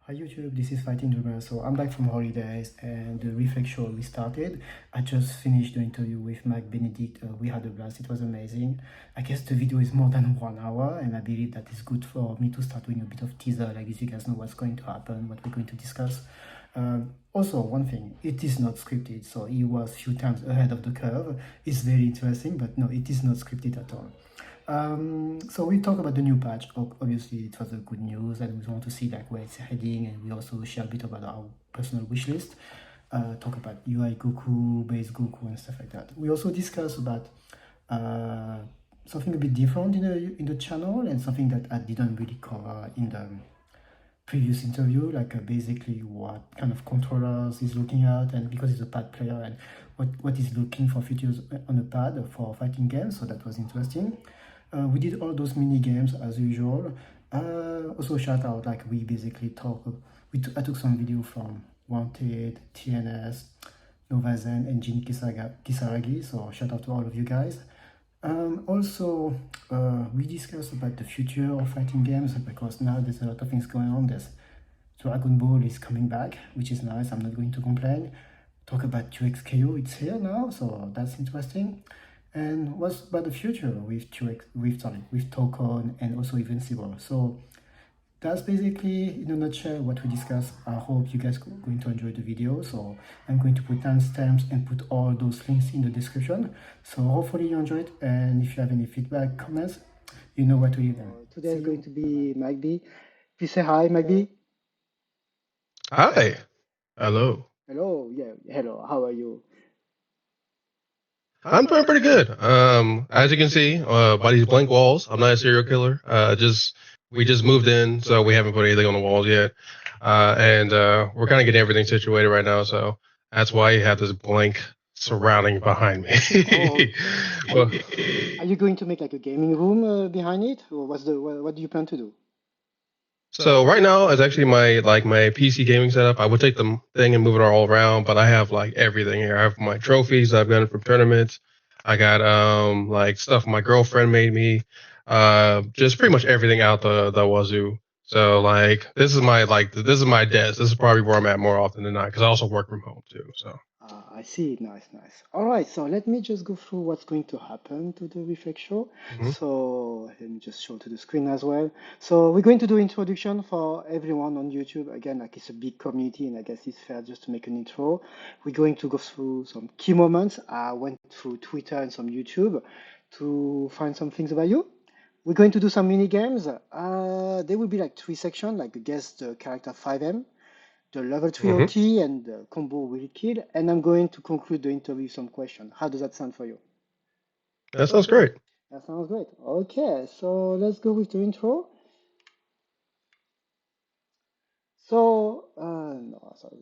Hi YouTube, this is Fighting DreamerZ. So I'm back from holidays and the Reflect show restarted. I just finished the interview with MCBenedict. We had a blast, it was amazing. I guess the video is more than 1 hour and I believe that is good for me to start doing a bit of teaser like this. You guys know what's going to happen, what we're going to discuss. Also, one thing, it is not scripted, so he was a few times ahead of the curve. It's very interesting, but no, it is not scripted at all. So we talk about the new patch. Obviously, it was a good news, and we want to see like where it's heading, and we also share a bit about our personal wish list. Talk about UI Goku, base Goku, and stuff like that. We also discuss about something a bit different in the channel, and something that I didn't really cover in the previous interview, like basically what kind of controllers he's looking at, and because he's a pad player, and what he's looking for features on a pad for fighting games. So that was interesting. We did all those mini games as usual. Also shout out, like we basically talk. I took some video from Wanted, TNS, Novazen, and Jin Kisaragi. So shout out to all of you guys. Also, we discussed about the future of fighting games because now there's a lot of things going on. There's Dragon Ball is coming back, which is nice. I'm not going to complain. Talk about 2XKO, it's here now, so that's interesting. And what's about the future with Tokon and also Invincible. So that's basically in a nutshell what we discussed. I hope you guys are going to enjoy the video. So I'm going to put timestamps and put all those links in the description. So hopefully you enjoyed it. And if you have any feedback, comments, you know what to leave them. Today is going to be Mike B. Please say hi, Mike B. Hi. Hello. Hello, yeah, hello, how are you? I'm doing pretty good. As you can see, by these blank walls, I'm not a serial killer. We just moved in, so we haven't put anything on the walls yet. And we're kind of getting everything situated right now, so that's why you have this blank surrounding behind me. Oh, Well, are you going to make like a gaming room behind it, or what do you plan to do? so right now it's actually my PC gaming setup. I would take the thing and move it all around, but I have like everything here. I have my trophies I've gotten from tournaments. I got like stuff my girlfriend made me. Just pretty much everything out the wazoo. So like this is my desk. This is probably where I'm at more often than not because I also work from home too. So I see. Nice, nice. All right, so let me just go through what's going to happen to the Reflect show. mhm. So let me just show to the screen as well. So we're going to do introduction for everyone on YouTube. Again, like it's a big community, and I guess it's fair just to make an intro. We're going to go through some key moments. I went through Twitter and some YouTube to find some things about you. We're going to do some mini games. There will be like three sections, like guess the character 5M, the level 3 Mhm. OT, and the combo will kill. And I'm going to conclude the interview with some questions. How does that sound for you? That sounds great. That sounds great. Okay, so let's go with the intro. So, no, sorry.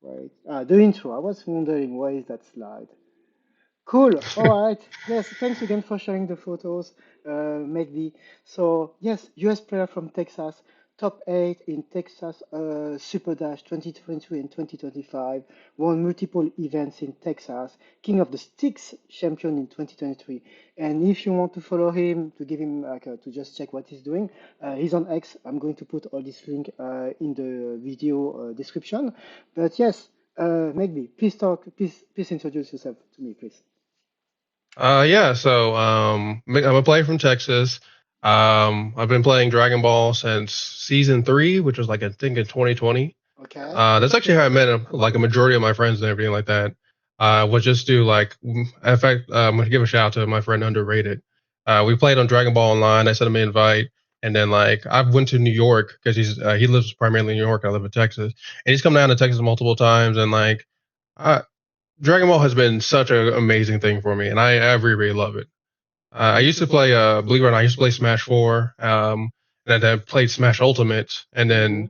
Wait. The intro. I was wondering why is that slide? Cool. All right. Yes. Thanks again for sharing the photos, Megdi. So yes, US player from Texas, top eight in Texas SuperDash 2022 and 2025. Won multiple events in Texas. King of the Sticks champion in 2023. And if you want to follow him, to give him like to just check what he's doing, he's on X. I'm going to put all this link in the video description. But yes, Megdi, please talk. Please introduce yourself to me, please. Yeah. So I'm a player from Texas. I've been playing Dragon Ball since season 3, which was like I think in 2020. Okay. That's actually how I met him. Like a majority of my friends and everything like that. Was just do like, in fact, I'm gonna give a shout out to my friend Underrated. We played on Dragon Ball Online. I sent him an invite, and then like I went to New York because he lives primarily in New York. I live in Texas, and he's come down to Texas multiple times, and like I, Dragon Ball has been such an amazing thing for me, and I really really love it. I used to play, believe it or not, I used to play Smash 4, and then I played Smash Ultimate, and Mm-hmm. then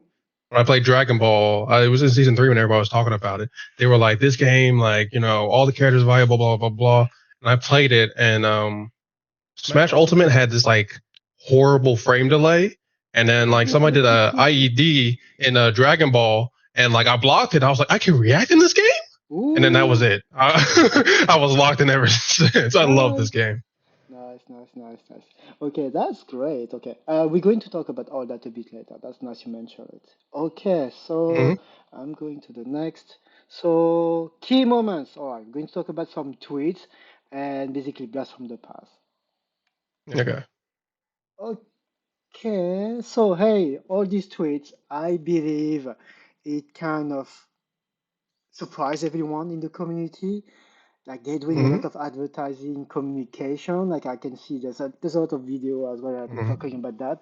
when I played Dragon Ball, it was in season 3 when everybody was talking about it. They were like, this game, like, all the characters are viable, blah, blah, blah. And I played it, and Smash Ultimate had this, like, horrible frame delay, and then, like, somebody did a IED in Dragon Ball, and, like, I blocked it. I was like, I can react in this game? And then that was Ooh, it. I was locked in ever since. I love this nice, game. Nice. Okay, that's great. Okay, we're going to talk about all that a bit later. That's nice you mentioned it. Okay, Hmm. so I'm going to the next. So key moments. All right, I'm going to talk about some tweets and basically blast from the past. Okay. Okay, so hey, all these tweets, I believe it kind of surprised everyone in the community. Like they're doing a Hmm. lot of advertising communication. Like I can see there's a lot of video as well Hmm. talking about that.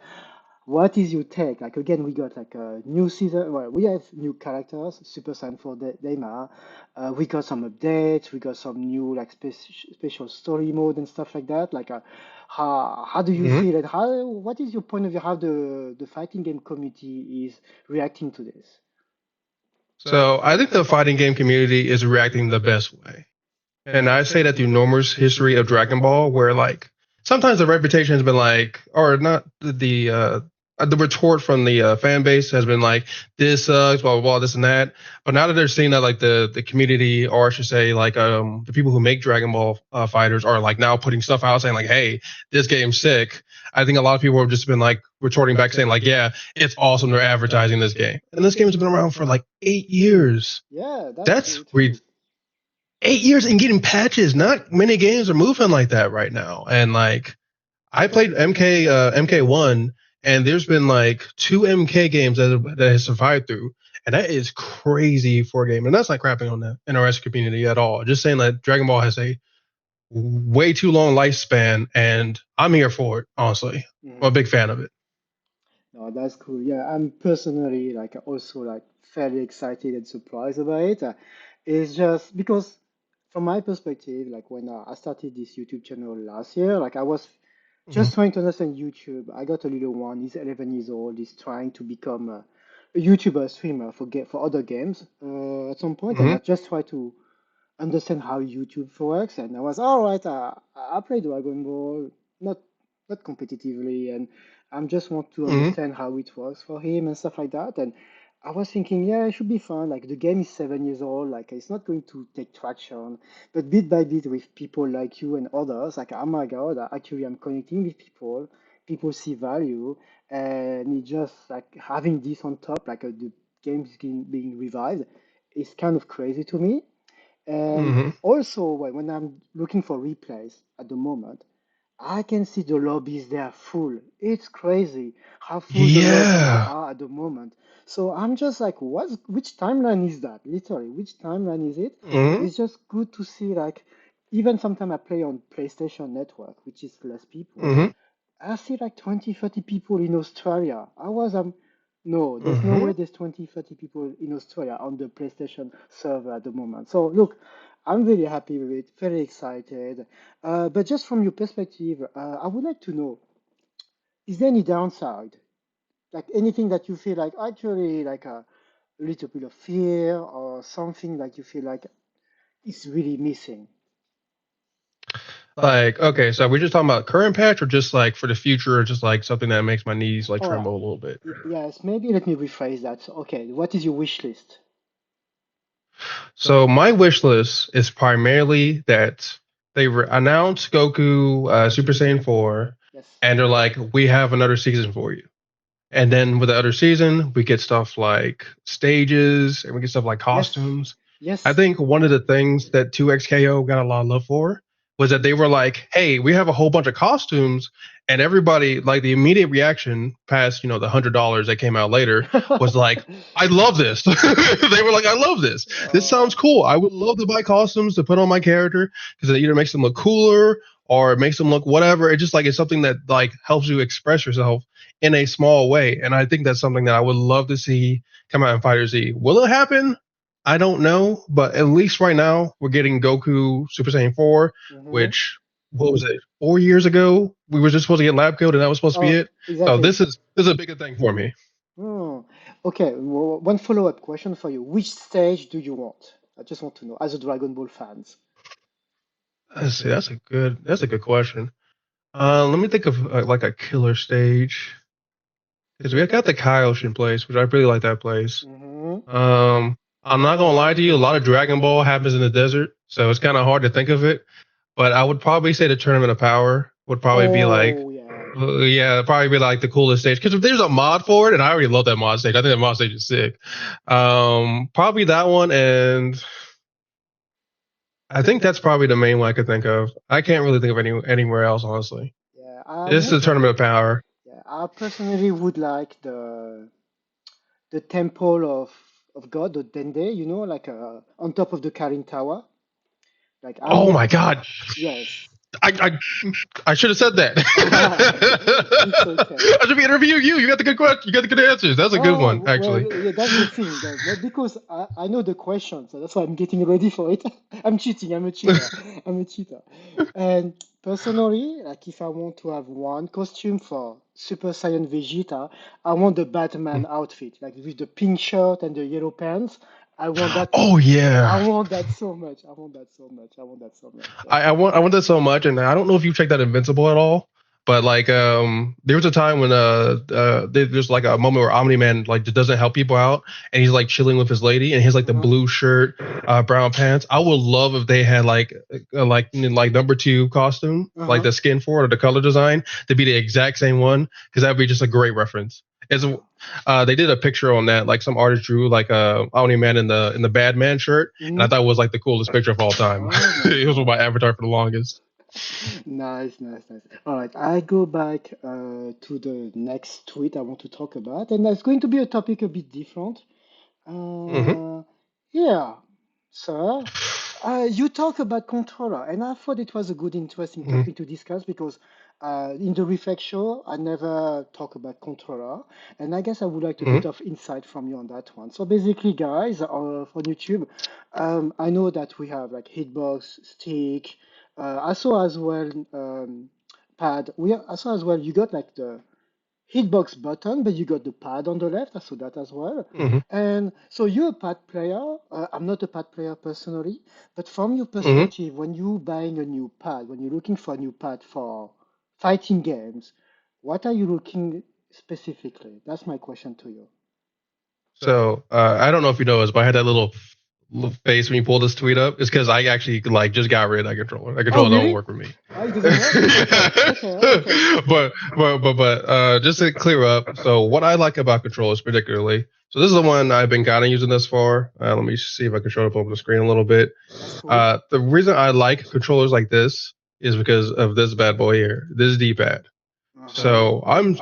What is your take? Like again, we got like a new season. Well, we have new characters, Super Saiyan 4 Daima. We got some updates. We got some new like special story mode and stuff like that. Like, how do you Hmm. feel? And how what is your point of view? How the fighting game community is reacting to this? So I think the fighting game community is reacting the best way. And I say that through Normer's history of Dragon Ball, where like sometimes the reputation has been like, or not the retort from the fan base has been like, this sucks, blah blah blah, this and that. But now that they're seeing that like the community, or I should say like the people who make Dragon Ball fighters are like now putting stuff out saying like, hey, this game's sick. I think a lot of people have just been like retorting back saying like, yeah, it's awesome. They're advertising this game, and this game has been around for like 8 years. Yeah, that's That's true too. 8 years and getting patches. Not many games are moving like that right now. And like I played MK1, and there's been like two MK games that has survived through, and that is crazy for a game. And that's not crapping on the NRS community at all. Just saying that Dragon Ball has a way too long lifespan, and I'm here for it. Honestly, I'm a Mhm. big fan of it. No, that's cool. Yeah, I'm personally like also like fairly excited and surprised about it. It's just because from my perspective, like when I started this YouTube channel last year, like I was Hmm. just trying to understand YouTube. I got a little one. He's 11 years old. He's trying to become a YouTuber, streamer for other games at some point, and Hmm. I just try to understand how YouTube works. And I was all right. I play Dragon Ball, not not competitively, and I just want to Hmm. understand how it works for him and stuff like that. And I was thinking, yeah, it should be fun. Like the game is 7 years old. Like it's not going to take traction, but bit by bit with people like you and others, like oh my god, actually I'm connecting with people. People see value, and it just like having this on top, like the game's being revived, is kind of crazy to me. And Hmm. also, when I'm looking for replays at the moment, I can see the lobbies, they are full. It's crazy how full the lobbies Yeah. are at the moment. So I'm just like, which timeline is that? Literally, which timeline is it? Hmm. It's just good to see, like, even sometimes I play on PlayStation Network, which is less people. Hmm. I see like 20, 30 people in Australia. No, there's no Hmm. way there's 20, 30 people in Australia on the PlayStation server at the moment. So look, I'm really happy with it, very excited. But just from your perspective, I would like to know, is there any downside? Like anything that you feel like actually like a little bit of fear or something like you feel like it's really missing? Like, okay, so we're just talking about current patch or just like for the future, or just like something that makes my knees like All right. tremble a little bit. Yes, maybe let me rephrase that. So, okay, what is your wish list? So my wish list is primarily that announced Goku Super Saiyan 4, Yes. and they're like, we have another season for you. And then with the other season, we get stuff like stages and we get stuff like Yes. costumes. I Yes. think one of the things that 2XKO got a lot of love for was that they were like, hey, we have a whole bunch of costumes. And everybody, like the immediate reaction past, the $100 that came out later was like, I love this. They were like, I love this. This sounds Uh, cool. I would love to buy costumes to put on my character because it either makes them look cooler or it makes them look whatever. It just like it's something that like helps you express yourself in a small way. And I think that's something that I would love to see come out in Fighter Z. Will it happen? I don't know, but at least right now we're getting Goku Super Saiyan 4, mhm. which what was it? 4 years ago we were just supposed to get lab code, and that was supposed to be Oh, it. So exactly. this is a bigger thing for me. Hmm. Okay, one follow-up question for you. Which stage do you want? I just want to know, as a Dragon Ball fans. Let's see. That's a good question. Let me think of like a killer stage because we got the Kaioshin place, which I really like that place. Hmm. I'm not gonna lie to you. A lot of Dragon Ball happens in the desert, so it's kind of hard to think of it. But I would probably say the Tournament of Power, would probably be like, Oh yeah. yeah, probably be like the coolest stage. Because if there's a mod for it, and I already love that mod stage, I think that mod stage is sick. Probably that one, and I think that's probably the main one I could think of. I can't really think of anywhere else, honestly. Yeah, This is a tournament of power. yeah, I personally would like the temple of God, the Dende, like on top of the Karin Tower. Like I Oh want, my god, yes. I I should have said that. It's okay. I should be interviewing you. You got the good question. You got the good answers. That's a good one, Oh, well, actually. yeah, that's the thing. But because I know the question, so that's why I'm getting ready for it. I'm cheating. I'm a cheater. I'm a cheater. And personally, like if I want to have one costume for Super Saiyan Vegeta, I want the Batman outfit, like with the pink shirt and the yellow pants. I want that. Oh I yeah. want that so much. I want that so much. I want that so much. Yeah. I want that so much, and I don't know if you checked out Invincible at all, but like there was a time when there's like a moment where Omni Man like just doesn't help people out, and he's like chilling with his lady, and he's like the Uh-huh. blue shirt, brown pants. I would love if they had like number two costume, like Uh-huh. the skin for it or the color design to be the exact same one, because that'd be just a great reference. It's they did a picture on that, like some artist drew like Omni Man in the Bad Man shirt, and I Mhm. thought it was like the coolest picture of all time. Oh my It was God. my avatar for the longest. Nice, nice, nice. All right, I go back to the next tweet I want to talk about, and that's going to be a topic a bit different. Hmm. Uh, yeah, sir. You talk about controller, and I thought it was a good, interesting Hmm. topic to discuss because in the Reflect show, I never talk about controller, and I guess I would like a Hmm. bit of insight from you on that one. So basically, guys, for YouTube, I know that we have like hitbox, stick. I saw as well pad. I saw as well. You got like the hitbox button, but you got the pad on the left. I saw that as well. Hmm. And so you're a pad player. I'm not a pad player personally, but from your Hmm. perspective, when you buying a new pad, when you're looking for a new pad for fighting games, what are you looking specifically? That's my question to you. So I don't know if you know this, but I had that little face when you pulled this tweet up. It's because I actually like just got rid of that controller. That Oh, controller don't really? work for me. Oh, it doesn't work? Okay, okay, okay. But just to clear up, so what I like about controllers particularly, so this is the one I've been kind of using this for. Let me see if I can show it up on the screen a little bit. That's cool. The reason I like controllers like this is because of this bad boy here, this D-pad. Uh-huh. So I'm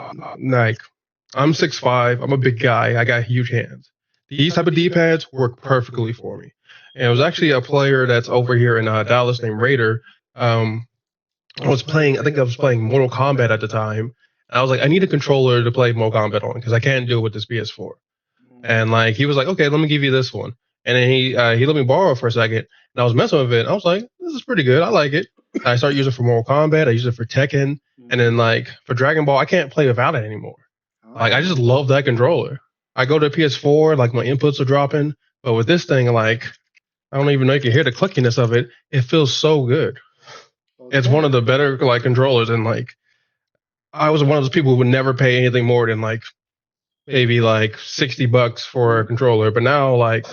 6'5". I'm a big guy. I got huge hands. These type of D-pads work perfectly for me. And it was actually a player that's over here in Dallas named Raider. Um, I was playing. I think I was playing Mortal Kombat at the time. And I was like, I need a controller to play Mortal Kombat on because I can't do it with this PS4. Mm. And like he was like, okay, let me give you this one. And then he let me borrow it for a second. And I was messing with it. I was like, this is pretty good. I like it. I started using it for Mortal Kombat. I use it for Tekken. And then Mm. like for Dragon Ball, I can't play without it anymore. Like I just Oh. love that controller. I go to PS4, like my inputs are dropping, but with this thing, like I don't even know if you can hear the clickiness of it. It feels so good. It's one Okay. of the better like controllers, and like I was one of those people who would never pay anything more than like maybe like $60 for a Mm. controller. But now, like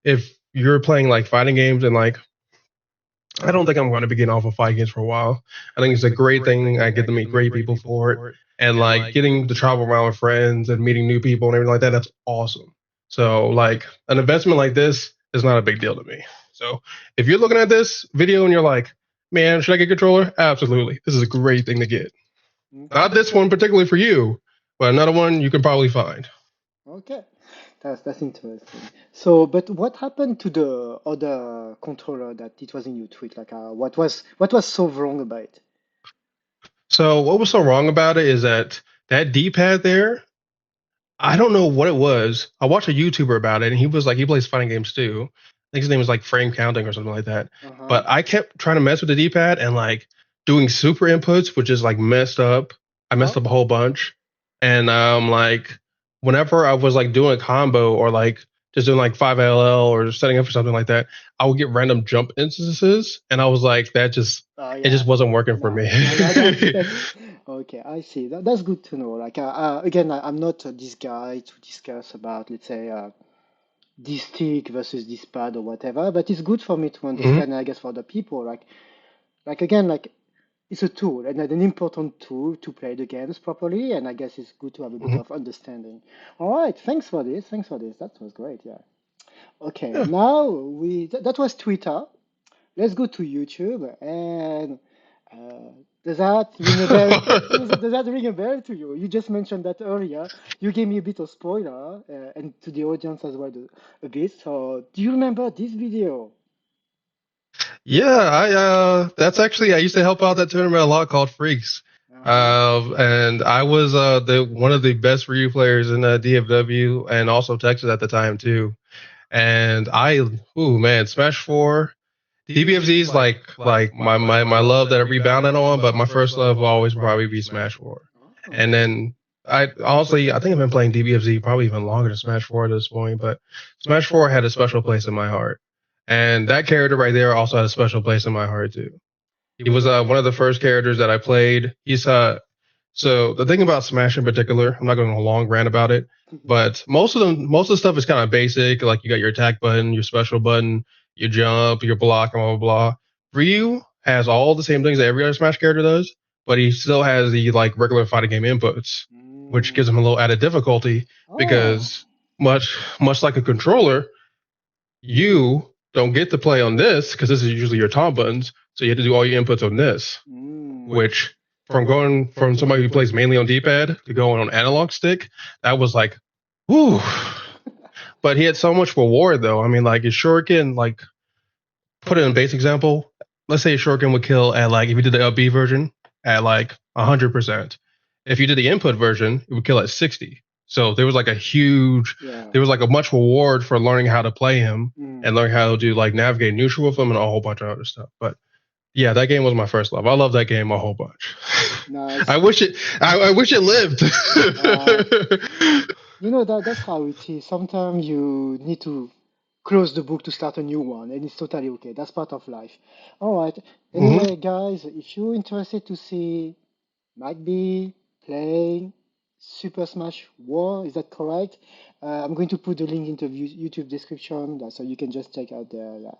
if you're playing like fighting games and like I don't think I'm going to be getting off of fighting games for a while. I think it's a great thing. I get to meet great people for it. And like getting to travel around with friends and meeting new people and everything like that, that's awesome. So like an investment like this is not a big deal to me. So if you're looking at this video and you're like, man, should I get a controller? Absolutely. This is a great thing to get. Not Okay. this one particularly for you, but another one you can probably find. Okay. That's interesting. So, but what happened to the other controller that it was in your tweet? Like, what was so wrong about it? So what was so wrong about it is that that D-pad there, I don't know what it was. I watched a YouTuber about it, and he was like, he plays fighting games too. I think his name was like Frame Counting or something like that. Uh-huh. But I kept trying to mess with the D-pad and like doing super inputs, which is like messed up. I messed Oh. up a whole bunch, and like whenever I was like doing a combo or like just doing like 5LL or setting up for something like that, I would get random jump instances, and I was like, Oh it yeah. just wasn't working for No, me. no, no. That's okay. I see. That's good to know. Like, again, I'm not this guy to discuss about, let's say, this stick versus this pad or whatever. But it's good for me to Hmm. understand. And I guess for the people, like again, like it's a tool and an important tool to play the games properly. And I guess it's good to have a bit Mhm. of understanding. All right, thanks for this. Thanks for this. That was great. Yeah. Okay, Yeah. now that was Twitter. Let's go to YouTube and does that ring a bell? Does that ring a bell to you? You just mentioned that earlier. You gave me a bit of spoiler and to the audience as well a bit. So do you remember this video? Yeah, that's actually, I used to help out that tournament a lot called Freaks. Uh-huh. And I was the one of the best Ryu players in DFW and also Texas at the time too. And ooh man, Smash 4, DBFZ is like my love that I rebounded on, but my first love will always probably be Smash 4. And Oh. then I think I've been playing DBFZ probably even longer than Smash 4 at this point, but Smash 4 had a special place in my heart. And that character right there also had a special place in my heart too. He was one of the first characters that I played. He's so the thing about Smash in particular, I'm not going on a long rant about it, but most of the stuff is kind of basic. Like you got your attack button, your special button, your jump, your block, and blah blah blah. Ryu has all the same things that every other Smash character does, but he still has the like regular fighting game inputs, which gives him a Mm. little added difficulty Oh. because much like a controller, you don't get to play on this because this is usually your taunt buttons, so you have to do all your inputs on this, Mm. which from going from somebody who plays mainly on D-pad to going on analog stick, that was like, whew. But he had so much reward though. I mean, like his shuriken, like put it in a base example. Let's say a shuriken would kill at like if you did the LB version at like 100%. If you did the input version, it would kill at 60. So there was like Yeah. there was like a much reward for learning how to play him Mm. and learning how to do like navigate neutral with him and a whole bunch of other stuff. But yeah, that game was my first love. I love that game a whole bunch. I Nice. wish it. I wish it lived. Uh, that's how it is. Sometimes you need to close the book to start a new one, and it's totally okay. That's part of life. All right. Mhm. Anyway, guys, if you're interested to see might be playing Super Smash War, is that correct? I'm going to put the link into the YouTube description, so you can just check out there. Yeah.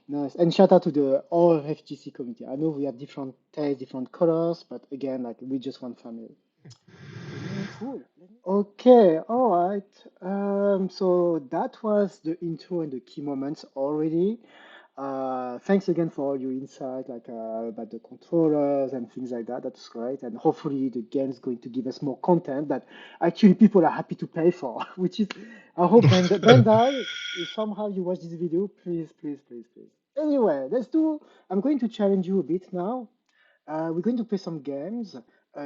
Nice. And shout out to the all FGC community. I know we have different tastes, different colors, but again, like we just one family. Cool. Okay, all right. So that was the intro and the key moments already. Thanks again for all your insight, like about the controllers and things like that. That's great. And hopefully the game is going to give us more content that actually people are happy to pay for, which is, I hope Bandai, if somehow you watch this video, please, please, please, please. Anyway, I'm going to challenge you a bit now. We're going to play some games.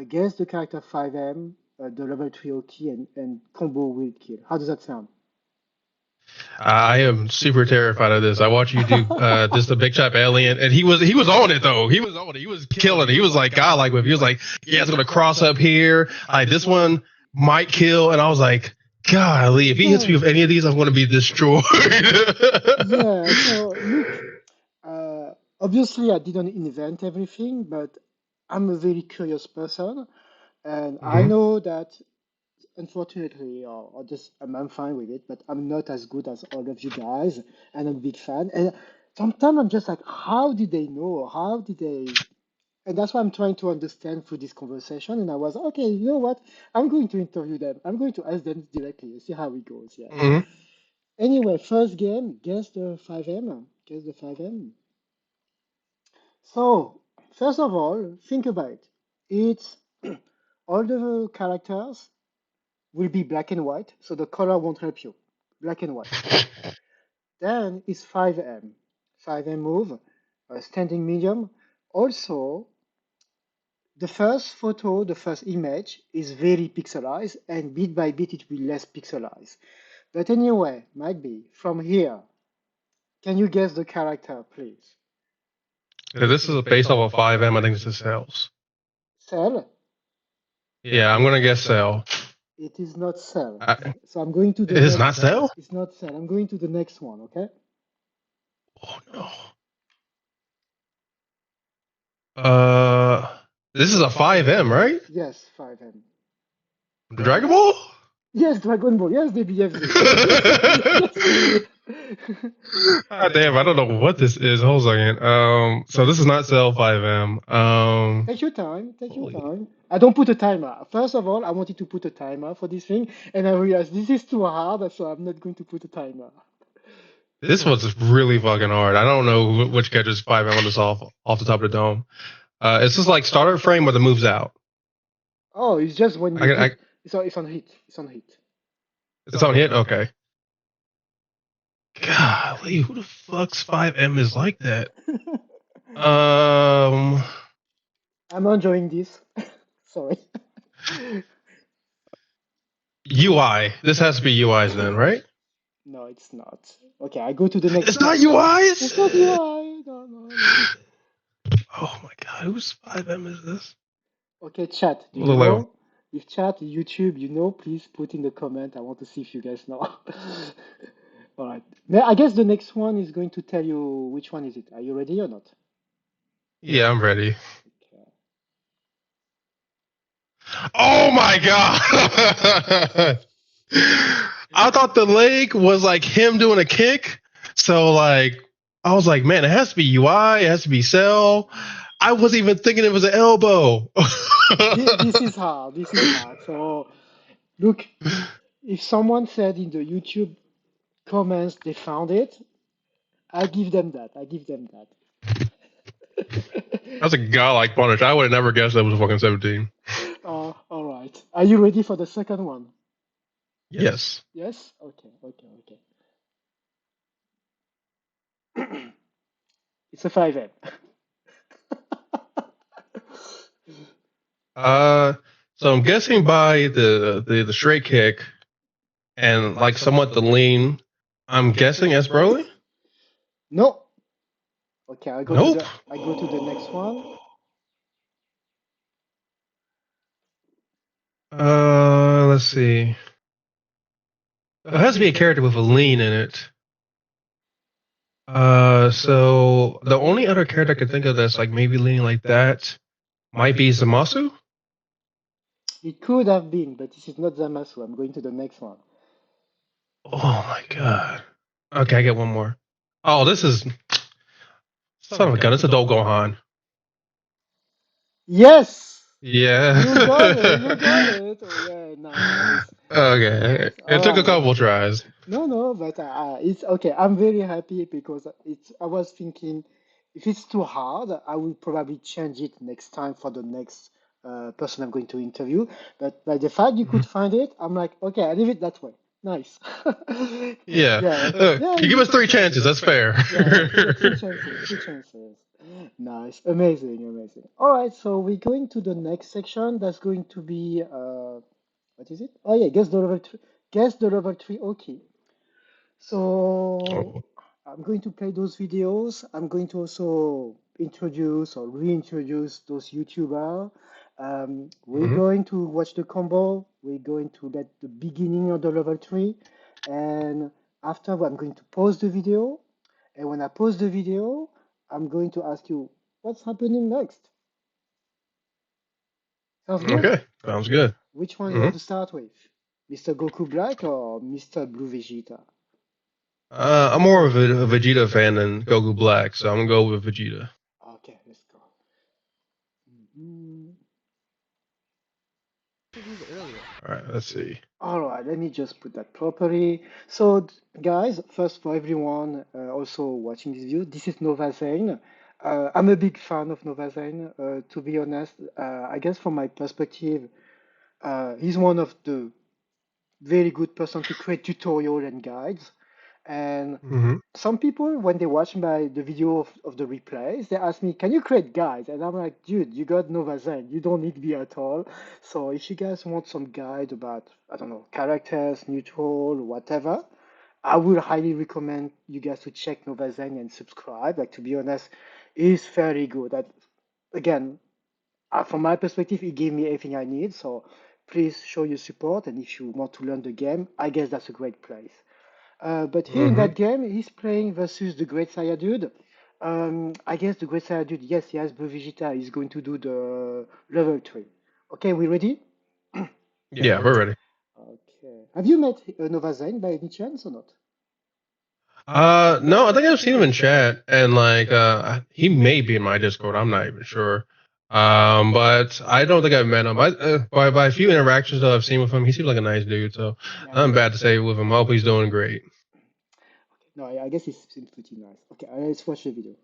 Guess the character 5M, the level 3 Oki, and combo will kill. How does that sound? I am super terrified of this. I watched you do just a big shot alien, and he was on it though. He was on it. He was killing it. He was like God like with. He was like, yeah, it's gonna cross up here. Like this one might kill, and I was like, golly, if he hits me Yeah, with any of these, I'm gonna be destroyed. yeah. So look, obviously I didn't invent everything, but I'm a very curious person, and I Mhm. know that unfortunately, or just I'm fine with it, but I'm not as good as all of you guys, and I'm a big fan. And sometimes I'm just like, how did they know? How did they? And that's what I'm trying to understand through this conversation. And I was, okay, you know what? I'm going to interview them. I'm going to ask them directly, see how it goes. Yeah. Mhm. Anyway, first game, guess the 5M. Guess the 5M. So, first of all, think about it. It's all the characters will be black and white, so the color won't help you. Black and white. Then it's 5M. 5M move, standing medium. Also, the first photo, the first image is very pixelized, and bit by bit it will be less pixelized. But anyway, might be from here. Can you guess the character, please? Yeah, this is based off of 5M. I think this is Cells. Cell? Yeah, I'm gonna guess Cell. It is not Cell. I, So I'm going to the it's next. not Cell. It's not Cell. I'm going to the next one. Okay. Oh no. Uh, this is a 5M, right? Yes, 5M. Dragon Ball. Yes, Dragon Ball. Yes, DBFZ. Yes. God damn, I don't know what this is. Hold a second. So this is not Cell 5M. Take your time. Take your Holy. time. I don't put a timer. First of all, I wanted to put a timer for this thing, and I realized this is too hard, so I'm not going to put a timer. This one's really fucking hard. I don't know which catches 5M on this off the top of the dome. It's just like starter frame where the moves out. Oh, it's just when you I, put. It's on hit. It's on hit. it's on hit? Okay. Golly, who the fuck's 5M is like that? I'm enjoying this. Sorry. UI. This has to be UIs then, right? No, it's not. Okay, I go to the next. It's not UIs? It's not UI. No. Oh my god, whose 5M is this? Okay, chat. Do you Look like know? If chat, YouTube, you know, please put in the comment. I want to see if you guys know. All right. Now, I guess the next one is going to tell you which one is it. Are you ready or not? yeah, I'm ready. Okay. Oh my god! I thought the leg was like him doing a kick. So like I was like, man, it has to be UI, it has to be Cell. I wasn't even thinking it was an elbow. This is hard. This is hard. So, look, if someone said in the YouTube comments they found it, I give them that. I give them that. That's a godlike punish. I would have never guessed that was a fucking 17. All right. Are you ready for the second one? Yes. Yes? Okay. It's a 5M. So I'm guessing by the straight kick and like somewhat the lean, I'm guessing S Broly? No. Okay, I go to Nope. the next one. Let's see. It has to be a character with a lean in it. So the only other character I can think of that's like maybe leaning like that might be Zamasu. It could have been, but this is not Zamasu. I'm going to the next one. Oh my god. Okay, I get one more. Oh, this is son of a gun. It's a Gohan. Yes! Yeah. You got it. You got it. Oh, yeah, nice. Okay. Nice. It took a couple tries. No, but it's okay. I'm very happy because I was thinking if it's too hard, I will probably change it next time for the next person I'm going to interview. But by the fact you could find it, I'm like, okay, I leave it that way. Nice. Yeah. Yeah, You give us 3 chances. That's fair. yeah, three chances, three chances. Nice, amazing. All right, so we're going to the next section. That's going to be what is it? Oh yeah, guess the level three Oki. So Oh. I'm going to play those videos. I'm going to also introduce or reintroduce those YouTubers. We're Mhm. going to watch the combo. We're going to get the beginning of the level three, and after I'm going to pause the video. And when I pause the video, I'm going to ask you what's happening next. Sounds good? Okay. Sounds good. Which one you Hmm. want to start with? Mr. Goku Black or Mr. Blue Vegeta? I'm more of a Vegeta fan than Goku Black, so I'm gonna go with Vegeta. Okay, let's go. Mhm. All right. Let's see. All right, let me just put that properly. So, guys, first for everyone also watching this video, this is Nova Zane. I'm a big fan of Nova Zane, to be honest. I guess from my perspective, he's one of the very good person to create tutorial and guides. And Hmm. some people, when they watch the video of the replays, they ask me, "Can you create guides?" And I'm like, "Dude, you got Nova Zen. You don't need me at all." So if you guys want some guide about, I don't know, characters, neutral, whatever, I would highly recommend you guys to check Nova Zen and subscribe. Like to be honest, it's very good. Again, from my perspective, it gave me everything I need. So please show your support. And if you want to learn the game, I guess that's a great place. But here in Hmm. that game, he's playing versus the Great Saiyan dude. I guess the Great Saiyan dude, yes, he has Blue Vegeta. He's going to do the level 3. Okay, we ready? Yeah, we're ready. Okay. Okay. Have you met Nova Zane by any chance or not? No, I think I've seen him in chat, and like, he may be in my Discord. I'm not even sure. But I don't think I've met him. By a few interactions that I've seen with him, he seems like a nice dude. So Yeah, I'm bad to say with him. I hope he's doing great. no, I guess he seems pretty nice. Okay, let's watch the video.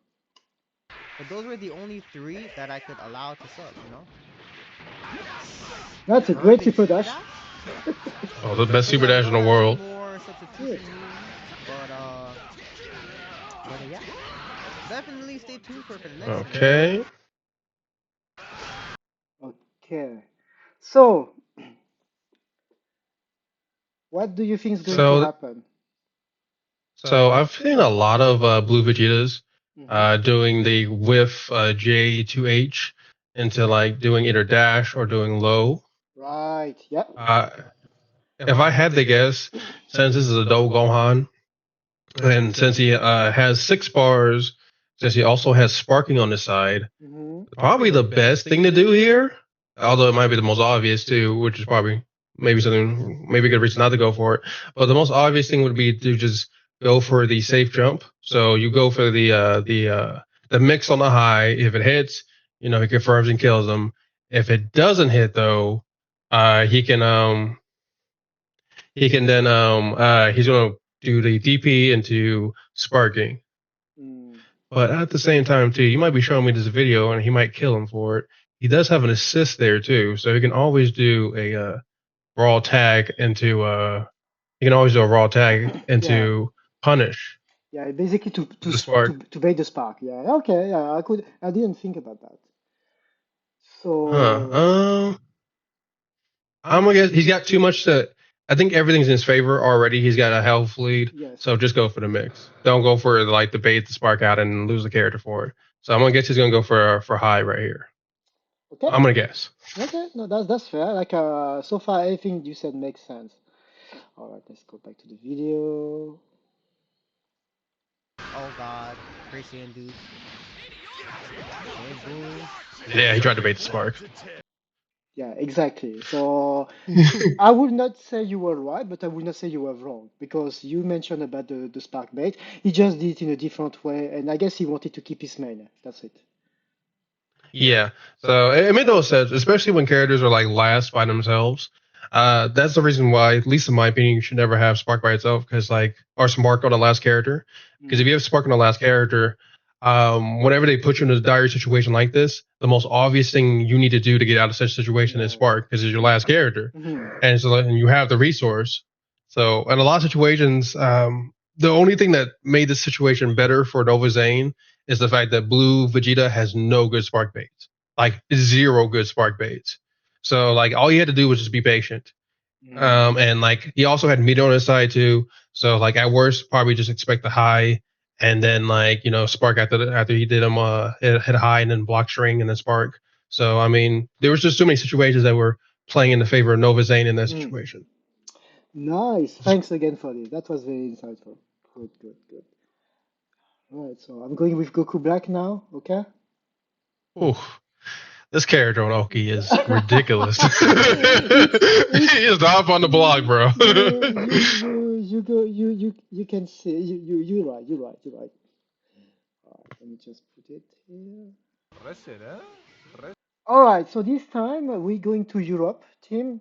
But those were the only 3 that I could allow to sub, you know? That's a great Perfect super dash. Oh, the best So super yeah, dash in we'll the have world. more substitutions, but yeah, definitely stay tuned for the next one. Okay. Okay. So, what do you think is going to happen? So I've seen a lot of blue Vegetas Mhm. doing the whiff J2H into like doing either dash or doing low. Right. Yeah. If I had to guess, since this is a Do Gohan, and since he has 6 bars, since he also has sparking on the side, Mhm. probably the best thing to do here, although it might be the most obvious too, which is probably maybe a good reason not to go for it. But the most obvious thing would be to just go for the safe jump. So you go for the mix on the high. If it hits, he confirms and kills them. If it doesn't hit though, he can then he's gonna do the DP into sparking. Mm. But at the same time too, you might be showing me this video and he might kill him for it. He does have an assist there too, so he can always do a raw tag into Yeah. punish Yeah. Basically, the spark. to bait the spark. Yeah. Okay. Yeah. I didn't think about that. Huh. So. I'm gonna guess he's got too much to. I think everything's in his favor already. He's got a health lead, Yes. so just go for the mix. Don't go for like the bait, the spark out, and lose the character for it. So I'm gonna guess he's gonna go for high right here. Okay. I'm gonna guess. Okay. No, that's fair. Like so far everything you said makes sense. All right. Let's go back to the video. Oh god, crazy and dude. Okay, boom. Yeah, he tried to bait the spark. Yeah, exactly. So I would not say you were right, but I would not say you were wrong because you mentioned about the spark bait. He just did it in a different way, and I guess he wanted to keep his main. That's it. Yeah. So it made no sense, especially when characters are like last by themselves. That's the reason why, at least in my opinion, you should never have Spark by itself, or Spark on the last character. Because if you have Spark on the last character, whenever they put you in a dire situation like this, the most obvious thing you need to do to get out of such a situation is Spark, because it's your last character, and you have the resource. So in a lot of situations, the only thing that made this situation better for Nova Zane is the fact that Blue Vegeta has no good spark baits, like 0 good spark baits. So like all you had to do was just be patient. And like he also had meter on his side too. So like at worst, probably just expect the high, and then like spark after he did him hit a high and then block string and then spark. So I mean there was just too many situations that were playing in the favor of Nova Zane in that situation. Nice. Thanks again for this. That was very insightful. Good, good, good. All right, so I'm going with Goku Black now. Okay. Ooh. This character on Oki is ridiculous. He is not up on the blog, bro. You can see you're right. You're right. You're right. All right, let me just put it here. All right, so this time we're going to Europe, team.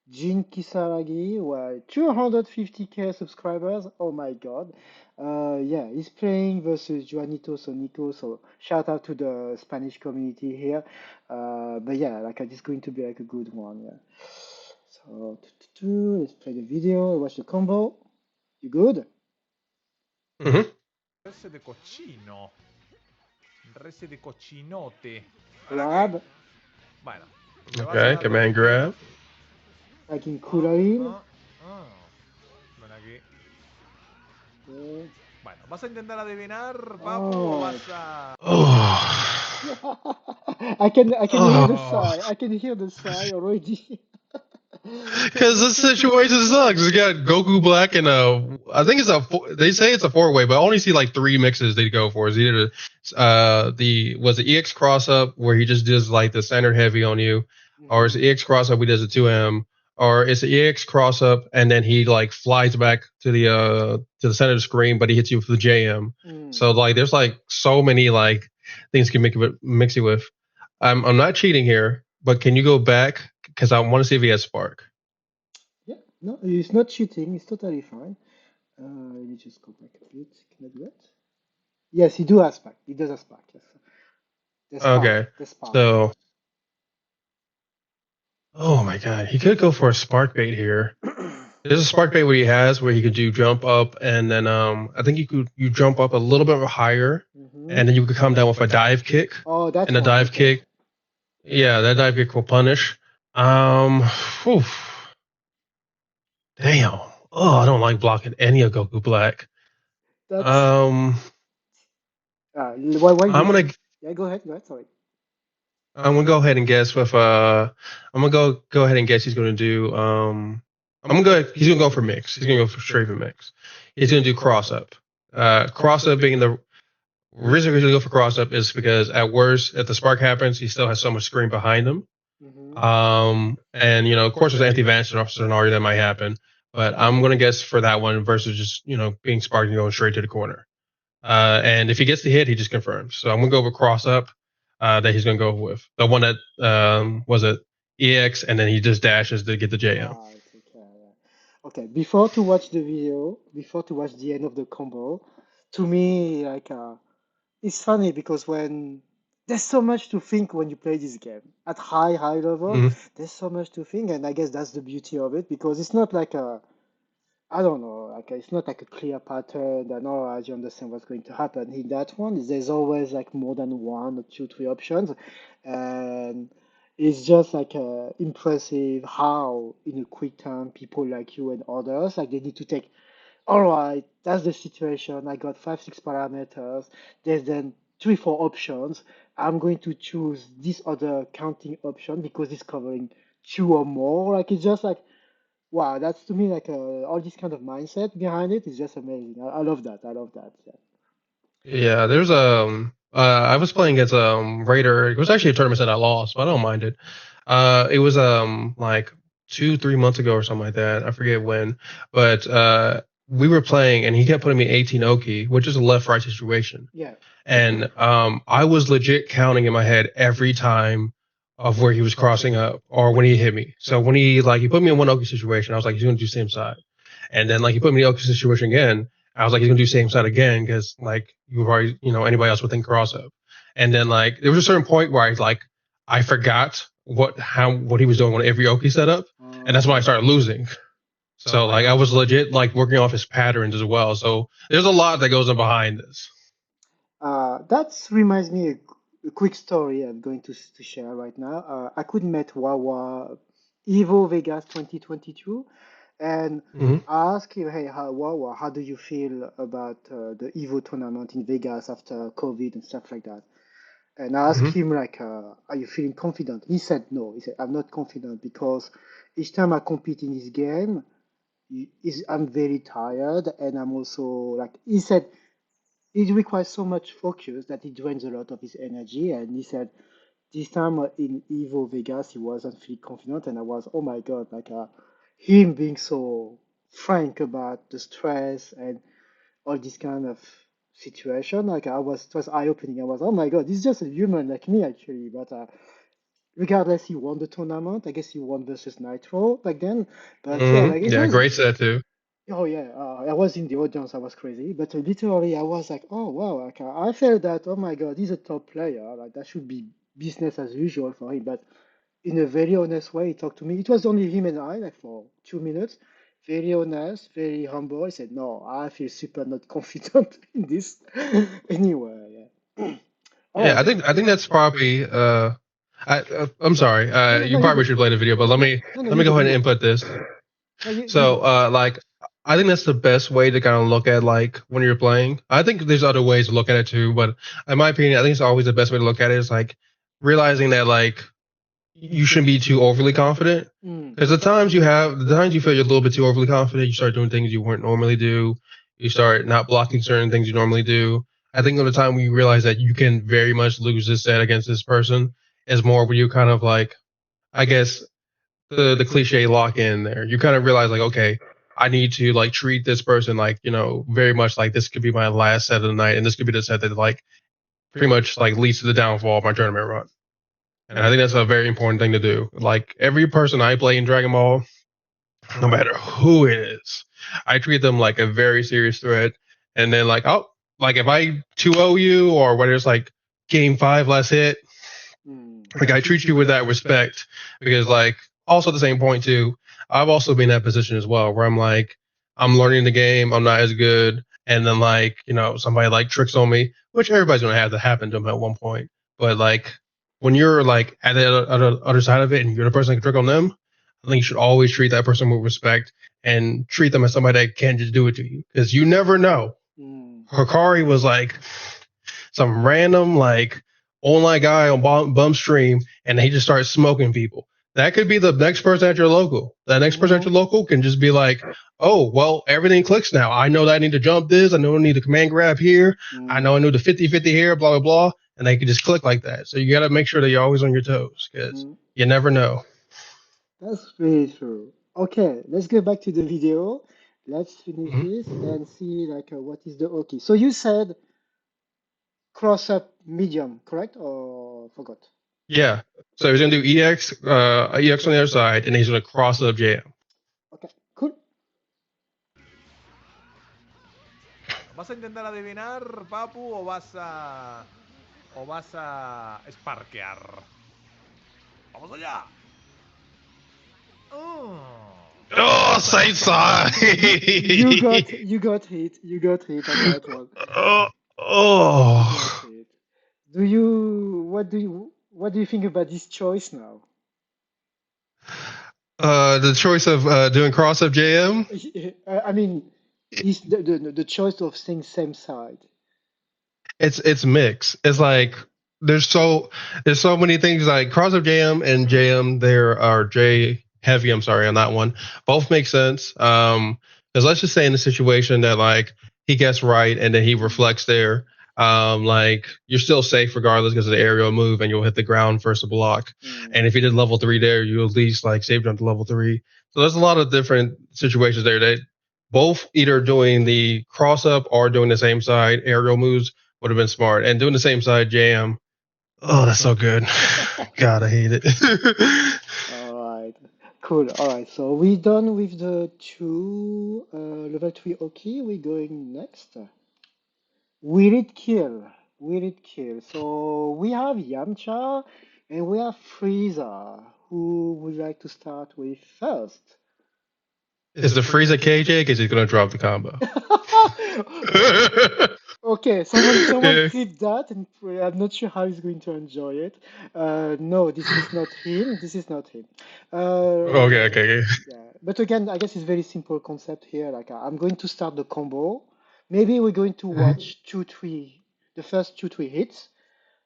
Jin Kisaragi, well, 250k subscribers. Oh my God. Yeah, he's playing versus Juanito Sonico. So shout out to the Spanish community here. But yeah, like it's going to be like a good one. Yeah. So let's play the video. Watch the combo. You good? Mm-hmm. Resse de cochino. Resse de cochinote. Grab. Bueno. Okay, command grab. Like in Kurain. Ven aquí. Okay. Bueno, ¿vas a intentar adivinar, papu, o vas a...? I can hear the sigh. I can hear the sigh already. Because this situation sucks. It's got Goku Black and I think they say it's a 4-way, but I only see like 3 mixes they go for. It's either the EX cross up where he just does like the standard heavy on you, or it's the EX cross up he does a 2M, or it's an EX cross up, and then he like flies back to the center of the screen, but he hits you with the JM. So like there's like so many like things you can mix it with. I'm not cheating here, but can you go back because I want to see if he has spark. Yeah, no, it's not cheating. It's totally fine. Let me just go back a bit. Can I do that? Yes, he do have spark. He does have spark. Yes, the spark. Okay, The spark. so oh my god, he could go for a spark bait here. There's a spark bait where he has where he could do jump up, and then I think you jump up a little bit higher, and then you could come down with a dive kick. Oh, that's And the dive kick, yeah, that dive kick will punish. Whew. Damn. Oh, I don't like blocking any of Goku Black. That's, I'm gonna yeah, go ahead. Go ahead. Sorry. I'm gonna go ahead and guess with I'm gonna go ahead and guess he's gonna do he's gonna go for mix. He's gonna go for straight for mix. He's gonna do cross up. Cross up being the reason he's gonna go for cross up is because at worst, if the spark happens, he still has so much screen behind him. And of course there's anti-vanish scenario that might happen, but I'm gonna guess for that one versus just being sparked and going straight to the corner. And if he gets the hit, he just confirms. So I'm gonna go with cross up. That he's gonna go with the one that was it EX, and then he just dashes to get the JM. Right, okay. Before to watch the video, before to watch the end of the combo, to me, like, it's funny because when there's so much to think when you play this game at high level, there's so much to think, and I guess that's the beauty of it because it's not like I don't know, like it's not like a clear pattern that you understand what's going to happen. In that one, there's always like more than one or two, three options, and it's just like impressive how in a quick time people like you and others like they need to take. All right, that's the situation. I got 5, 6 parameters. There's then 3, 4 options. I'm going to choose this other counting option because it's covering two or more. Like it's just like wow, that's to me like all this kind of mindset behind it is just amazing. I love that. I love that. Yeah, there's I was playing against Raider. It was actually a tournament that I lost, but I don't mind it. It was like 2-3 months ago or something like that. I forget when, but we were playing and he kept putting me 18 Oki, which is a left right situation. Yeah. And I was legit counting in my head every time of where he was crossing up or when he hit me. So when he put me in one Oki situation, I was like, he's gonna do same side. And then he put me in the Oki situation again. I was like, he's gonna do same side again because you were already, anybody else would think cross up. And then there was a certain point where I forgot what he was doing on every Oki setup, and that's when I started losing. So I was legit working off his patterns as well. So there's a lot that goes in behind this. That reminds me a quick story I'm going to share right now. I could met Wawa Evo Vegas 2022 and ask him, hey, Wawa, how do you feel about the Evo tournament in Vegas after COVID and stuff like that? And I asked him are you feeling confident? He said no. He said I'm not confident because each time I compete in this game, I'm very tired and I'm also he said it requires so much focus that it drains a lot of his energy. And he said this time in Evo Vegas, he wasn't feeling confident, and I was, oh my god, him being so frank about the stress and all this kind of situation. It was eye opening. I was, oh my god, he's just a human like me actually. But regardless, he won the tournament. I guess he won versus Nitro back then. But yeah, great set too. Oh yeah, I was in the audience. I was crazy, but literally, I was like, "Oh wow!" I felt that, "Oh my God, he's a top player. Like that should be business as usual for him." But in a very honest way, he talked to me. It was only him and I, like for 2 minutes. Very honest, very humble. He said, "No, I feel super not confident in this." Anyway, yeah. Yeah, I think that's probably I'm sorry. You probably should play the video, but let me go ahead and input this. So I think that's the best way to kind of look at when you're playing. I think there's other ways to look at it too, but in my opinion, I think it's always the best way to look at it is realizing that you shouldn't be too overly confident. Because the times you feel you're a little bit too overly confident, you start doing things you wouldn't normally do. You start not blocking certain things you normally do. I think the time when you realize that you can very much lose this set against this person is more where you kind of I guess the cliche lock in there. You kind of realize like, okay, I need to like treat this person like, very much like this could be my last set of the night, and this could be the set that like pretty much like leads to the downfall of my tournament run. And I think that's a very important thing to do. Like every person I play in Dragon Ball, no matter who it is, I treat them like a very serious threat. And then like, oh, like if I 2-0 you or whether it's like game 5 last hit, like I treat you with that respect because like also at the same point too, I've also been in that position as well where I'm like, I'm learning the game, I'm not as good, and then like, somebody like tricks on me, which everybody's gonna have to happen to them at one point. But like when you're like at the other side of it and you're the person that can trick on them, I think you should always treat that person with respect and treat them as somebody that can't just do it to you. Because you never know. Hikari was like some random like online guy on bum stream and he just starts smoking people. That could be the next person at your local. That next person at your local can just be like, oh, well, everything clicks now. I know that I need to jump this. I know I need to command grab here. I know I need the 50-50 here, blah, blah, blah. And they can just click like that. So you got to make sure that you're always on your toes because you never know. That's very true. Okay, let's go back to the video. Let's finish this and see like what is the OK. So you said cross up medium, correct? Or forgot? Yeah. So he's going to do EX on the other side, and he's going to cross up JM. Okay, cool. ¿Vas a intentar adivinar, Papu, o vas a sparkear? ¡Vamos allá! Oh, side side! you got hit. You got hit on that one. Oh. What do you think about this choice now? The choice of doing cross up JM. I mean, the choice of staying same side. It's mixed. It's like there's so many things like cross up JM and JM. There are J heavy. I'm sorry on that one. Both make sense. Because let's just say in a situation that like he gets right and then he reflects there. Like you're still safe regardless because of the aerial move and you'll hit the ground first to block. And if you did level 3 there, you at least like save jump to level 3. So there's a lot of different situations there that both either doing the cross up or doing the same side aerial moves would have been smart. And doing the same side jam. Oh, that's so good. God, I hate it. All right. Cool. All right. So we're done with the 2 level 3 OK. We're going next. Will it kill? Will it kill? So we have Yamcha and we have Frieza. Who would like to start with first? Is the Frieza KJ? Because he's going to drop the combo. Okay, someone clip that, and I'm not sure how he's going to enjoy it. No, this is not him. This is not him. Okay. Yeah, but again, I guess it's very simple concept here. Like I'm going to start the combo. Maybe we're going to watch the first 2-3 hits.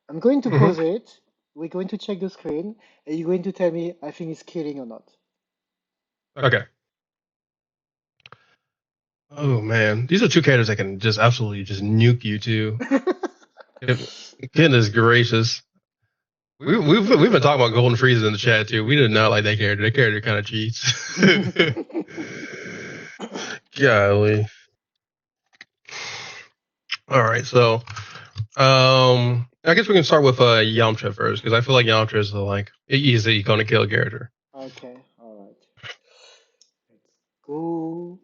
I'm going to pause it. We're going to check the screen, and you're going to tell me I think it's killing or not. Okay. Oh man, these are 2 characters that can just absolutely just nuke you too. Goodness gracious. We've been talking about Golden Frieza in the chat too. We did not like that character. That character kind of cheats. Golly. All right, so I guess we can start with Yamcha first because I feel like Yamcha is like easy gonna kill a character. Okay, all right. Let's go.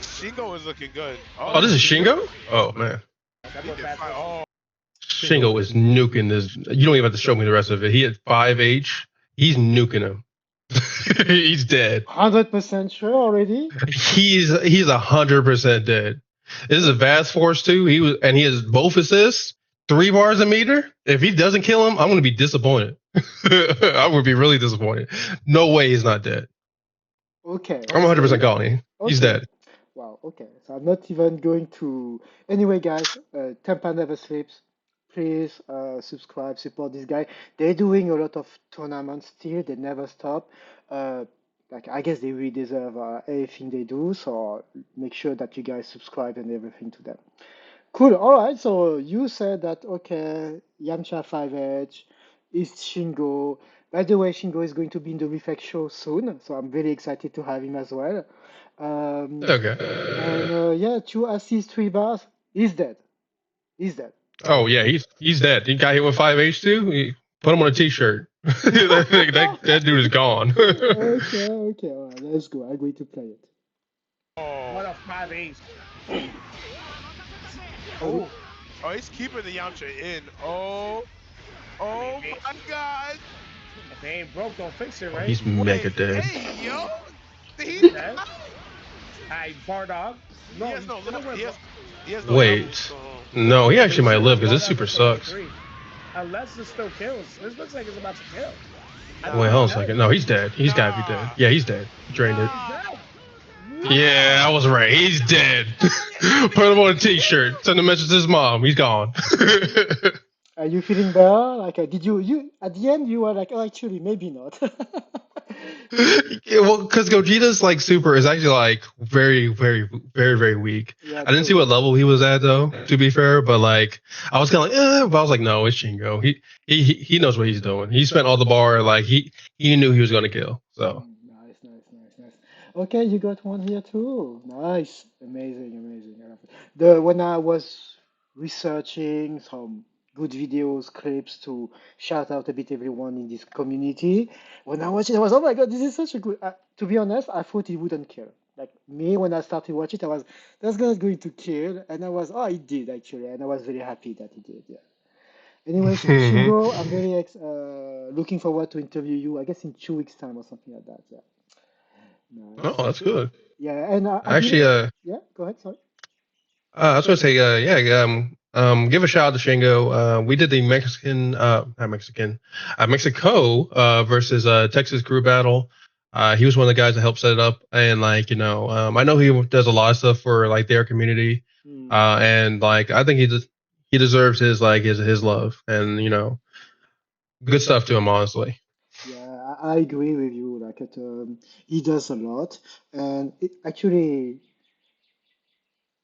Shingo is looking good. Oh, this is Shingo? Oh man. Shingo is nuking this. You don't even have to show me the rest of it. He had 5H. He's nuking him. He's dead. 100% sure already? He's 100% dead. This is a vast force too. He has both assists, 3 bars a meter. If he doesn't kill him, I'm going to be disappointed. I would be really disappointed. No way he's not dead. Okay. I'm 100% calling. He's dead. Wow. Okay. So I'm not even going to. Anyway, guys, Tampa never sleeps. Please subscribe, support this guy. They're doing a lot of tournaments still. They never stop. Like I guess they really deserve everything they do. So make sure that you guys subscribe and everything to them. Cool. All right. So you said that okay, Yamcha 5H, is Shingo. By the way, Shingo is going to be in the Reflect show soon, so I'm very excited to have him as well. Okay. And yeah, 2 assists, 3 bars. He's dead. He's dead. Oh yeah, he's dead. He got hit with 5H2. Put him on a T-shirt. that dude is gone. Okay, all right, let's go. I'm going to play it. What a 5 ace. Oh, he's keeping the Yamcha in. Oh my God. If they ain't broke, don't fix it, right? He's mega dead. Hey, yo. Dead. Alright, Bardog. No, He has no he's life. gonna He win, has no Wait. health, so- No, he actually might live because this Bardock super is gonna sucks. be 3. Unless it still kills. This looks like it's about to kill. Wait, hold on a second. No, he's dead. He's gotta be dead. Yeah, he's dead. Drained it. Yeah, I was right. He's dead. Put him on a T-shirt. Send a message to his mom. He's gone. Are you feeling better? Like, did you at the end you were like, oh, actually, maybe not. Yeah, well, because Gogeta's like super is actually like very, very, very, very weak. Yeah, I didn't see what level he was at though, to be fair, but like I was kind of like, but I was like, no, it's Shingo. He knows what he's doing. He spent all the bar, like he knew he was gonna kill. So Nice. Okay, you got one here too. Nice, amazing. I love it. When I was researching some good videos, clips to shout out a bit everyone in this community, when I watched it, I was, oh my God, this is such a good. To be honest, I thought he wouldn't kill. Like me, when I started watching it, I was, that's guy's going to kill, and I was, oh, he did actually, and I was very happy that he did. Yeah. Anyway, Shingo, I'm very looking forward to interview you. I guess in 2 weeks' time or something like that. Yeah. Nice. oh, that's good. Yeah, and Actually, yeah, go ahead. Sorry. I was gonna say, give a shout out to Shingo. We did the Mexico versus Texas crew battle. He was one of the guys that helped set it up, and like I know he does a lot of stuff for like their community, and like I think he deserves his love, and good stuff to him, honestly. Yeah, I agree with you. Like he does a lot, and actually,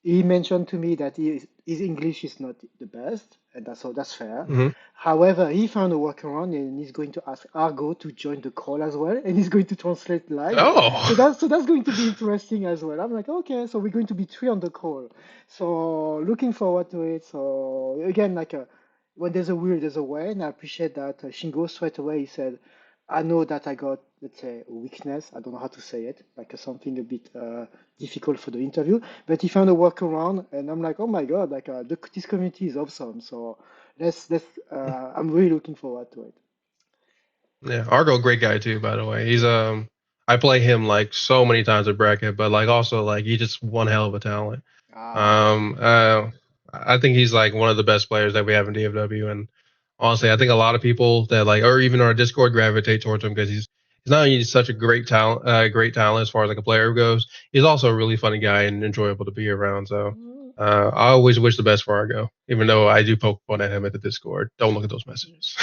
he mentioned to me that his English is not the best, and that's fair. Mhm. However, he found a workaround, and he's going to ask Argo to join the call as well, and he's going to translate live. Oh. So that's going to be interesting as well. I'm like, okay, so we're going to be 3 on the call. So looking forward to it. So again, like when there's a will, there's a way, and I appreciate that Shingo straight away he said, I know that I got, let's say, a weakness. I don't know how to say it, like something a bit difficult for the interview. But he found a workaround, and I'm like, oh my God, like this community is awesome. So let's I'm really looking forward to it. Yeah, Argo, great guy too, by the way. He's I play him like so many times at bracket, but like also like he's just one hell of a talent. I think he's like one of the best players that we have in DFW, and honestly, I think a lot of people that like, or even our Discord, gravitate towards him because he's not only such a great talent as far as like a player goes. He's also a really funny guy and enjoyable to be around. So I always wish the best for Argo, even though I do poke fun at him at the Discord. Don't look at those messages.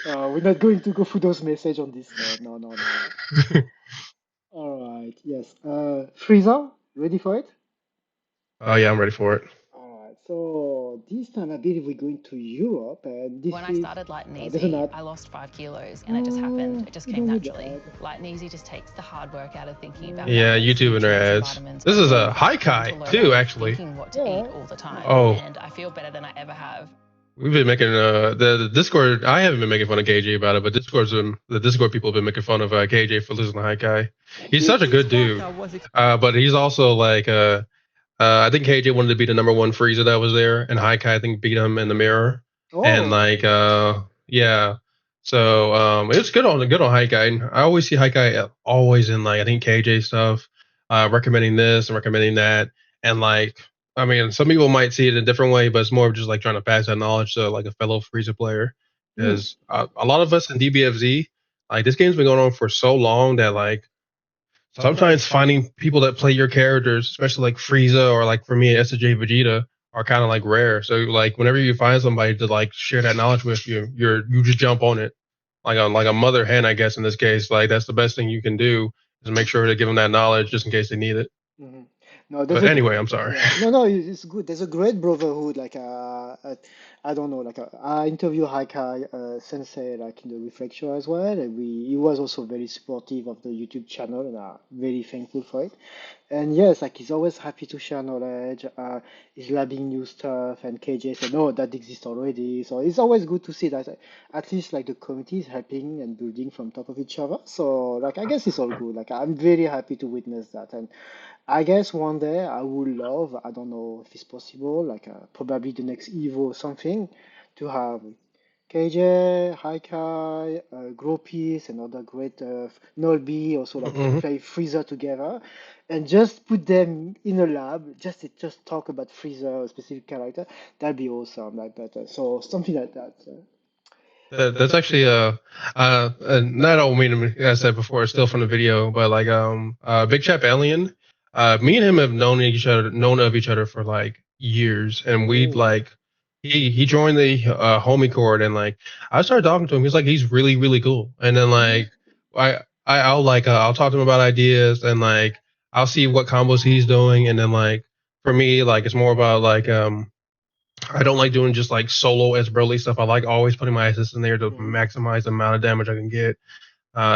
We're not going to go through those messages on this. No. All right. Yes. Frieza, ready for it? Oh yeah, I'm ready for it. All right. So this time I believe we're going to Europe, and this When is I started light and there's easy, an ad. I lost 5 kilos, and it just happened. It just we came don't need the naturally. ad. Light and easy just takes the hard work out of thinking about Yeah, diets, YouTube and their nutrients, ads. vitamins, This is a and high kai mental load too, of actually. Thinking what to Yeah. eat all the time, Oh. and I feel better than I ever have. We've been making the Discord. I haven't been making fun of KJ about it, but the Discord people have been making fun of KJ for losing the high kai. He's such a good dude, but he's also like I think KJ wanted to be the number 1 Frieza that was there, and Haikai I think beat him in the mirror. Oh. And like yeah, so it's good on Haikai. And I always see Haikai always in like I think KJ stuff, recommending this and recommending that, and like I mean some people might see it a different way, but it's more of just like trying to pass that knowledge to like a fellow Frieza player. Because a lot of us in DBFZ, like this game's been going on for so long that like sometimes finding people that play your characters, especially like Frieza or like for me SJ Vegeta, are kind of like rare. So like whenever you find somebody to like share that knowledge with you, you just jump on it like a mother hen, I guess in this case. Like that's the best thing you can do is make sure to give them that knowledge just in case they need it. No, But anyway, I'm sorry. No, it's good. There's a great brotherhood. Like I don't know, like I interview Haikai Sensei like in the Reflect show as well, and he was also very supportive of the YouTube channel, and I'm very thankful for it. And yes, like he's always happy to share knowledge. He's labbing new stuff, and KJ said, "No, that exists already." So it's always good to see that at least like the community is helping and building from top of each other. So like I guess it's all good. Like I'm very happy to witness that, and I guess one day I would love, I don't know if it's possible, like probably the next Evo or something, to have KJ, Haikai, Gropis, and other great Nolby, also like to Hmm. play Freezer together, and just put them in a lab, just talk about Freezer, a specific character. That'd be awesome, like that. So something like that. That's actually not all mean I said before, still from the video, but like Big Chap Alien, me and him have known of each other for like years, and we Oh. like he joined the homie court, and like I started talking to him. He's like he's really cool, and then like I'll talk to him about ideas, and like I'll see what combos he's doing, and then like for me like it's more about like I don't like doing just like solo as Broly stuff. I like always putting my assist in there to Mhm. maximize the amount of damage I can get.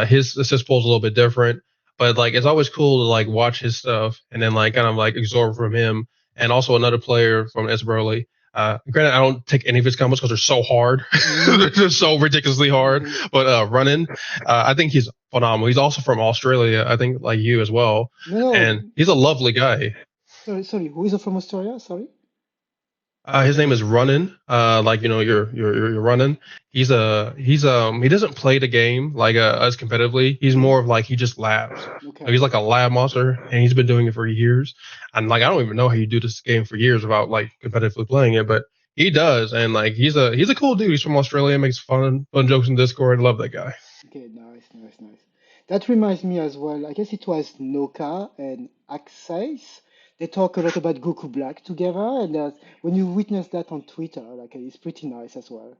His assist pool is a little bit different, but like it's always cool to like watch his stuff and then like kind of like absorb from him. And also another player from S Broly. Granted, I don't take any of his combos because they're so hard. They're so ridiculously hard. Mhm. But running, I think he's phenomenal. He's also from Australia, I think, like you as well. And No, he's a lovely guy. sorry. Who is it from Australia? Sorry. His name is Runnin. Like you know, you're running. He doesn't play the game like us competitively. He's more of like he just labs. Okay. Like, he's like a lab monster, and he's been doing it for years. And like I don't even know how you do this game for years without like competitively playing it, but he does. And like he's a cool dude. He's from Australia. Makes fun jokes in Discord. Love that guy. Okay, nice. That reminds me as well, I guess it was Noka and Axis. They talk a lot about Goku Black together, and when you witness that on Twitter, like it's pretty nice as well.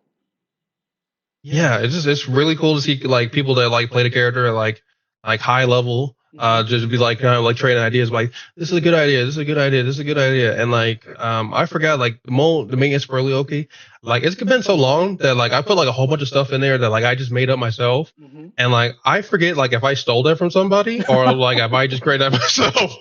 Yeah, it's really cool to see like people that like play the character at like high level. Hmm. Just be like kind of like trading ideas like this is a good idea, this is a good idea, this is a good idea. And like I forgot like the main Esperly Oki, like it's been so long that like I put like a whole bunch of stuff in there that like I just made up myself. Hmm. And like I forget like if I stole that from somebody or like if I just created that myself.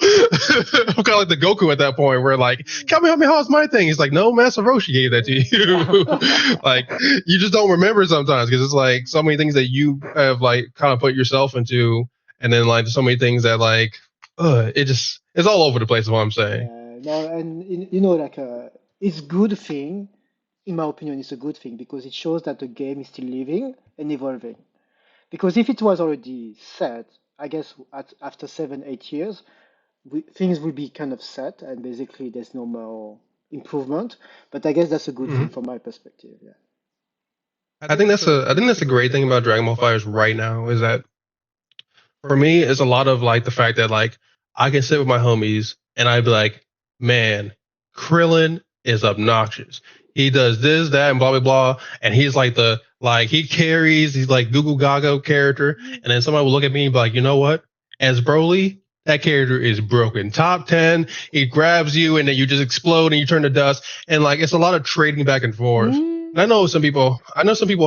I'm kind of like the Goku at that point where like, help me, how's my thing? He's like, no, Master Roshi gave that to you. Like you just don't remember sometimes because it's like so many things that you have like kind of put yourself into, and then like so many things that like, it's all over the place. Is what I'm saying. Yeah, no, and you know, like it's good thing, in my opinion, it's a good thing because it shows that the game is still living and evolving. Because if it was already set, I guess after 7, 8 years, things will be kind of set, and basically there's no more improvement. But I guess that's a good Hmm. thing from my perspective. Yeah. I think that's a great thing about Dragon Ball Fighters right now is that for me it's a lot of like the fact that like I can sit with my homies and I'd be like, man, Krillin is obnoxious. He does this, that, and blah blah blah, and he's like he carries, he's like Google Gaga character, and then somebody will look at me and be like, you know what? As Broly, that character is broken. Top 10, he grabs you and then you just explode and you turn to dust, and like it's a lot of trading back and forth. And I know some people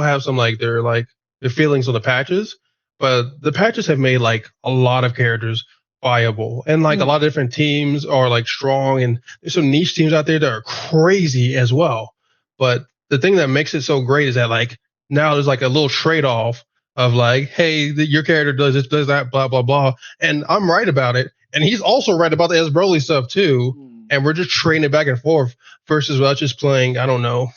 have some their feelings on the patches, but the patches have made like a lot of characters viable, and like a Mm. lot of different teams are like strong, and there's some niche teams out there that are crazy as well. But the thing that makes it so great is that like now there's like a little trade off of like, hey, your character does this, does that, blah blah blah, and I'm right about it, and he's also right about the S Broly stuff too, Mm. and we're just trading it back and forth versus us just playing, I don't know,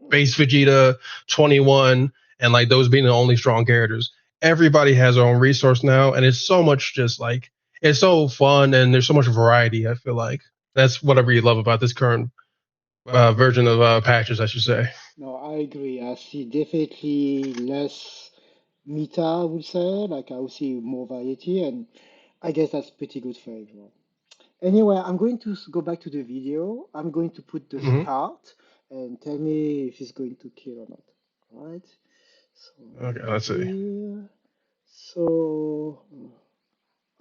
base Vegeta 21 and like those being the only strong characters. Everybody has their own resource now, and it's so much just like it's so fun and there's so much variety. I feel like that's what I really love about this current version of patches, I should say. No, I agree. I see definitely less meta, I would say. Like I would see more variety, and I guess that's pretty good for everyone. Anyway, I'm going to go back to the video. I'm going to put the Hmm. start and tell me if it's going to kill or not. All right. So Okay, let's see. here. So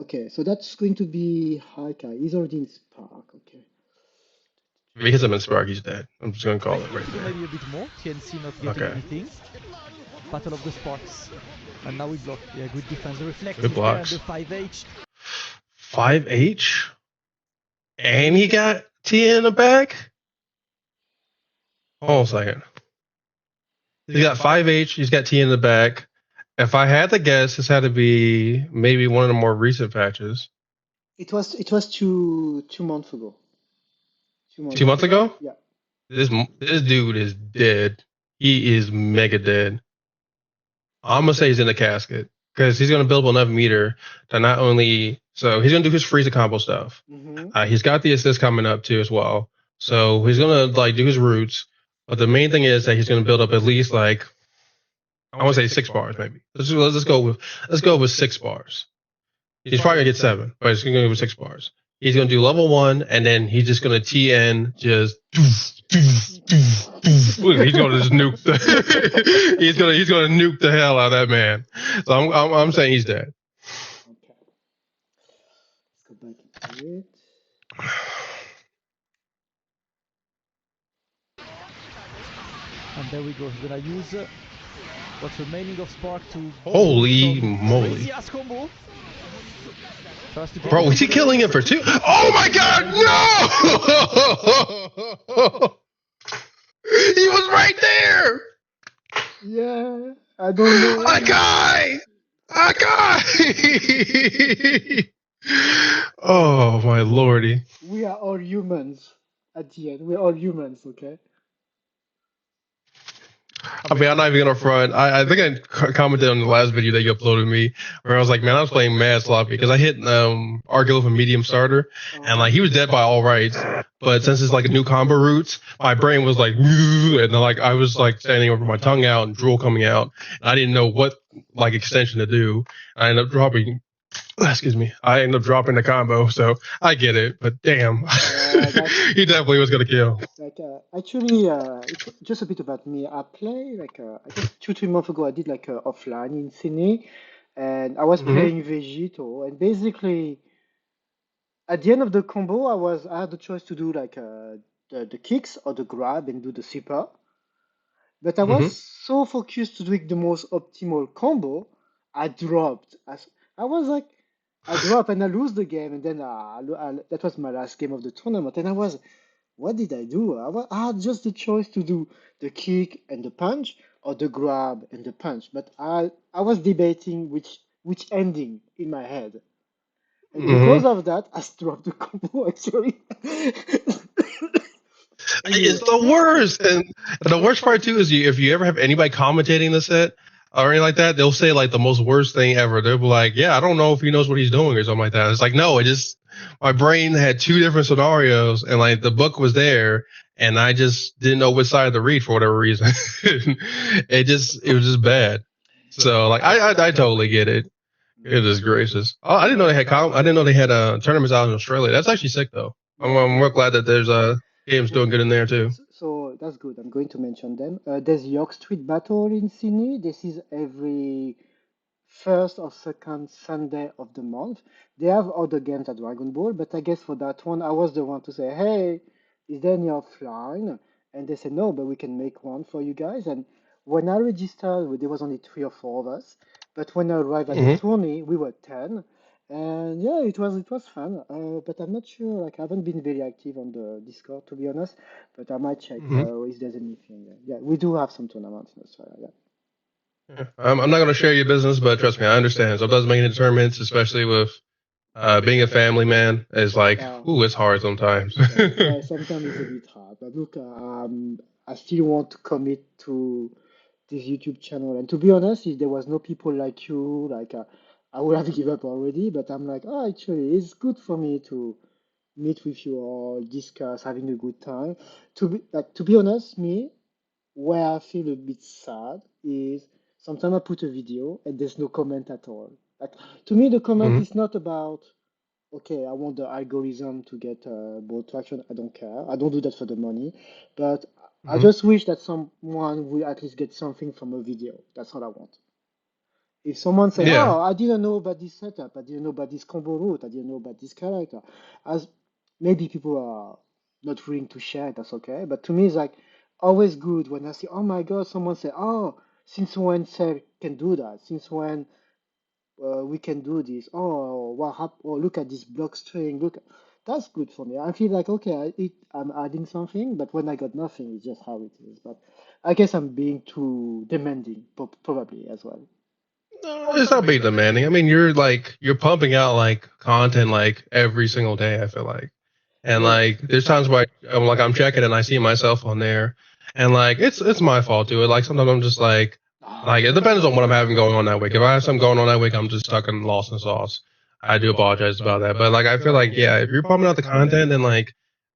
okay, so that's going to be Haikai. He's already in Spark. Okay. If he hits him in Spark, he's dead. I'm just gonna call it right there. Maybe a bit more. TNC not getting Okay. anything. Battle of the Sparks. And now we block. Yeah, good defense. The reflect Good is there and blocks. the 5H. 5H? And he got T in the back? Hold on a second. He's got 5H, he's got T in the back. If I had to guess, this had to be maybe one of the more recent patches. It was 2 months ago. 2 months ago? Yeah. This dude is dead. He is mega dead. I'm gonna say he's in the casket because he's gonna build up enough meter to not only he's gonna do his freezer combo stuff. He's got the assist coming up too as well. So he's gonna like do his roots. But the main thing is that he's gonna build up at least like I want to say 6 bars maybe. Let's go with 6 bars. He's probably gonna get 7, but he's gonna go with 6 bars. He's gonna do level 1, and then he's just gonna TN just. He's gonna just nuke. He's gonna nuke the hell out of that man. So I'm saying he's dead. Okay. Let's go back into it. And there we go. He's gonna use what's remaining of Spark to. Holy moly! Crazy ass combo. Bro, is he killing him for 2? Oh my God! No! He was right there. Yeah, I don't know. A guy. Oh my lordy. We are all humans at the end. We're all humans, okay? I mean, I'm not even gonna front. I think I commented on the last video that you uploaded me, where I was like, man, I was playing mad sloppy because I hit Argyle with a medium starter, and like he was dead by all rights. But since it's like a new combo roots, my brain was like, and then like I was like standing over my tongue out and drool coming out, and I didn't know what like extension to do. I ended up dropping. Excuse me. I ended up dropping the combo, so I get it. But damn, he definitely was gonna kill. Like actually, it's just a bit about me. I play like I guess 2-3 months ago. I did like offline in Sydney, and I was playing Vegito, and basically at the end of the combo, I had the choice to do like the kicks or the grab and do the super. But I was so focused to doing the most optimal combo, I dropped. I was like, I drop and I lose the game, and then that was my last game of the tournament. And I was, what did I do? I had just the choice to do the kick and the punch or the grab and the punch, but I was debating which ending in my head. And because of that, I dropped the combo actually. It's the worst, and the worst part too is if you ever have anybody commentating the set or anything like that, they'll say like the most worst thing ever. They'll be like, "Yeah, I don't know if he knows what he's doing" or something like that. It's like, no, my brain had 2 different scenarios, and like the book was there, and I just didn't know which side to read for whatever reason. It was just bad. So like I totally get it. Goodness gracious! Oh, I didn't know they had tournaments out in Australia. That's actually sick though. I'm real glad that there's games doing good in there too. So that's good. I'm going to mention them. There's York Street Battle in Sydney. This is every first or second Sunday of the month. They have other games at Dragon Ball, but I guess for that one, I was the one to say, hey, is there any offline? And they said, no, but we can make one for you guys. And when I registered, there was only 3 or 4 of us. But when I arrived at the tourney, we were 10. And yeah, it was fun. But I'm not sure. Like I haven't been very active on the Discord to be honest. But I might check if there's anything. Yeah, we do have some tournaments in Australia. Yeah. I'm not going to share your business, but trust me, I understand. Sometimes making the tournaments, especially with being a family man, is like, it's hard sometimes. Yeah, sometimes it's a bit hard. But look, I still want to commit to this YouTube channel. And to be honest, if there was no people like you, like I would have given up already. But I'm like, actually, it's good for me to meet with you all, discuss, having a good time. To be honest, where I feel a bit sad is sometimes I put a video and there's no comment at all. Like to me, the comment is not about, okay, I want the algorithm to get more traction. I don't care. I don't do that for the money, but I just wish that someone will at least get something from a video. That's all I want. If someone says, "Oh, I didn't know about this setup. I didn't know about this combo route. I didn't know about this character," as maybe people are not willing to share, that's okay. But to me, it's like always good when I see, oh my God, someone say, oh, since when Cell can do that? Since when we can do this? Oh, oh, look at this block string. That's good for me. I feel like, okay, I'm adding something, but when I got nothing, it's just how it is. But I guess I'm being too demanding, probably as well. No, it's not being demanding. I mean, you're pumping out like content like every single day. I feel like, and Yeah. like there's times where I'm checking and I see myself on there, and like it's my fault too. Like sometimes I'm just like it depends on what I'm having going on that week. If I have something going on that week, I'm just stuck and lost in sauce. I do apologize about that, but like I feel like yeah, if you're pumping out the content and like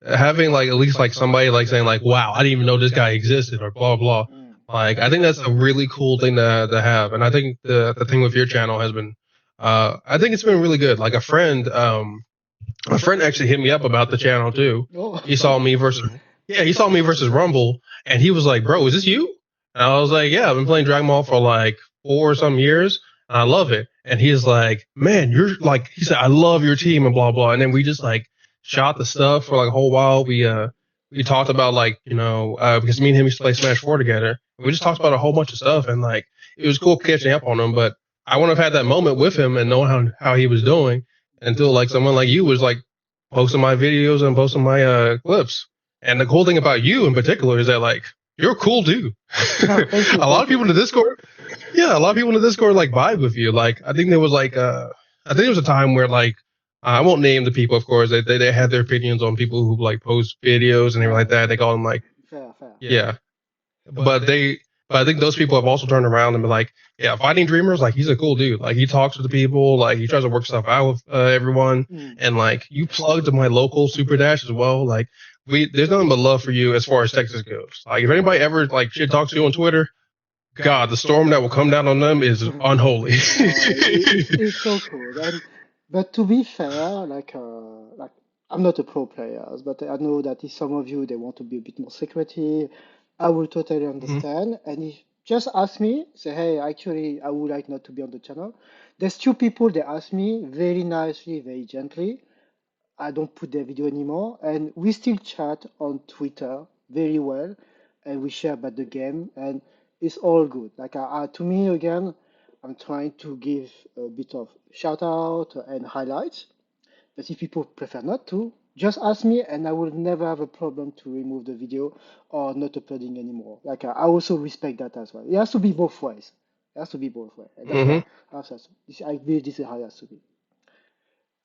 having like at least like somebody like saying like wow, I didn't even know this guy existed or blah blah. Like I think that's a really cool thing to have, and I think the thing with your channel has been, I think it's been really good. Like a friend actually hit me up about the channel too. Oh. He saw me versus Rumble, and he was like, "Bro, is this you?" And I was like, "Yeah, I've been playing Dragon Ball for like 4 or some years, and I love it." And he's like, "Man, you're like," he said, "I love your team and blah blah." And then we just like shot the stuff for like a whole while. We talked about like because me and him used to play Smash 4 together. We just talked about a whole bunch of stuff, and like it was cool catching up on him. But I wouldn't have had that moment with him and knowing how he was doing until like someone like you was like posting my videos and posting my clips. And the cool thing about you in particular is that like you're a cool dude. A lot of people in the Discord, a lot of people in the Discord like vibe with you. Like I think there was a time where like I won't name the people, of course. They had their opinions on people who like post videos and everything like that. They call them like Fair. yeah, but I think those people have also turned around and been like, yeah, Fighting DreamerZ, like he's a cool dude. Like he talks to the people, like he tries to work stuff out with everyone, and like you plugged my local SuperDash as well. Like there's nothing but love for you as far as Texas goes. Like if anybody ever like shit talks to you on Twitter, God, the storm that will come down on them is unholy. It's so cool. But to be fair, like I'm not a pro player, but I know that if some of you they want to be a bit more secretive, I will totally understand. And if just ask me, say, hey, actually, I would like not to be on the channel. There's two people they ask me very nicely, very gently. I don't put their video anymore, and we still chat on Twitter very well, and we share about the game, and it's all good. Like to me, again, I'm trying to give a bit of shout out and highlights. But if people prefer not to, just ask me, and I will never have a problem to remove the video or not uploading anymore. Like I also respect that as well. It has to be both ways. It has to be both ways. And that's why I believe this is how it has to be.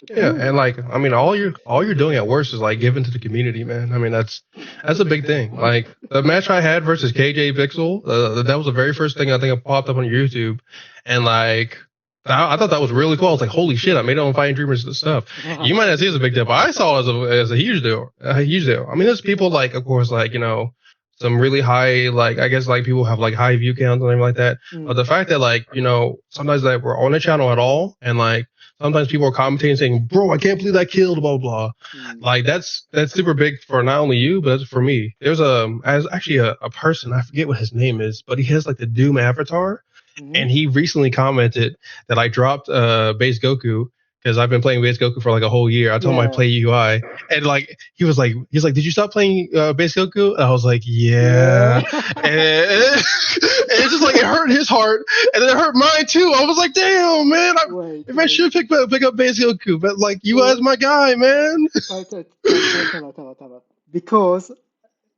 Yeah, and like I mean, all you're doing at worst is like giving to the community, man. I mean, that's a big thing. Like the match I had versus KJ Pixel, that was the very first thing I think I popped up on YouTube, and like I thought that was really cool. I was like, holy shit, I made it on Fighting DreamerZ stuff. You might not see it as a big deal, but I saw it as a huge deal, a huge deal. I mean, there's people like, of course, like some really high, like I guess like people have like high view counts and everything like that. But the fact that like sometimes that we're on the channel at all, and like sometimes people are commenting saying, "Bro, I can't believe that killed," blah blah. Like that's super big for not only you, but for me. There's actually a person, I forget what his name is, but he has like the Doom avatar, and he recently commented that I dropped Base Goku because I've been playing Base Goku for like a whole year. I told him I play UI, and like he's like, "Did you stop playing Base Goku?" And I was like, "Yeah." And it's just like it hurt his heart, and then it hurt mine too. I was like, "Damn, man, I should pick up Base Goku, but like UI is my guy, man." Because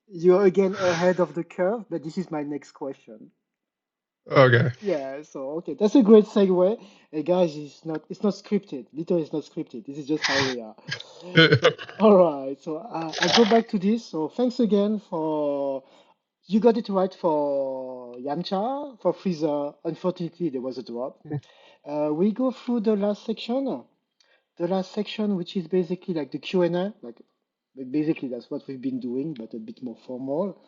you're again ahead of the curve, but this is my next question. Okay. Yeah, so okay, that's a great segue. Hey guys, it's not scripted. Literally, it's not scripted. This is just how we are. All right, so I'll go back to this. So thanks again for you got it right for Yamcha, for Freezer. Unfortunately, there was a drop. We go through the last section. The last section, which is basically like the Q&A, like basically that's what we've been doing, but a bit more formal.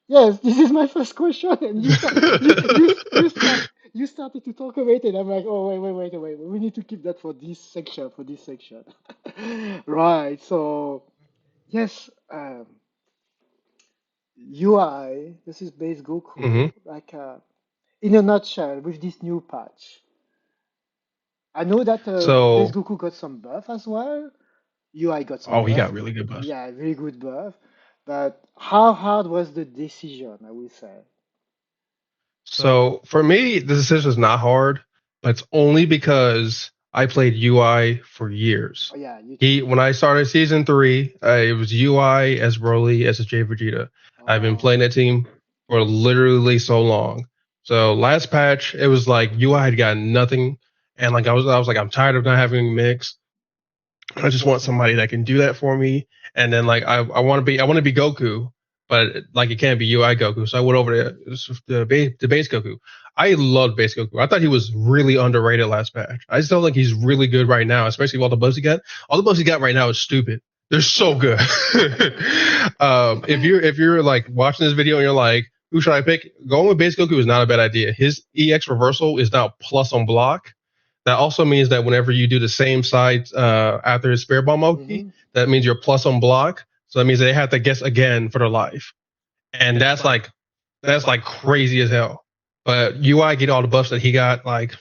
Yes, this is my first question, and you started to talk about it, and I'm like, oh wait, we need to keep that for this section, Right, so yes, UI, this is base Goku, like in a nutshell, with this new patch. I know that base Goku got some buff as well, UI got some Oh, he buff. got really good buffs. Yeah, very good buff. But how hard was the decision, I would say? So for me, the decision is not hard, but it's only because I played UI for years. Oh, yeah, you When I started season 3, it was UI as Broly, SSJ Vegeta. I've been playing that team for literally so long. So last patch, it was like UI had gotten nothing, and like I was like, I'm tired of not having mix. I just want somebody that can do that for me. And then like I want to be Goku, but like it can't be UI Goku. So I went over to the base Goku. I loved base Goku. I thought he was really underrated last patch. I still think he's really good right now, especially with all the buffs he got. All the buffs he got right now is stupid. They're so good. If you're like watching this video and you're like, who should I pick? Going with base Goku is not a bad idea. His EX reversal is now plus on block. That also means that whenever you do the same side after his Spirit Bomb Oki, that means you're plus on block. So that means they have to guess again for their life. And that's like crazy as hell. But UI get all the buffs that he got, like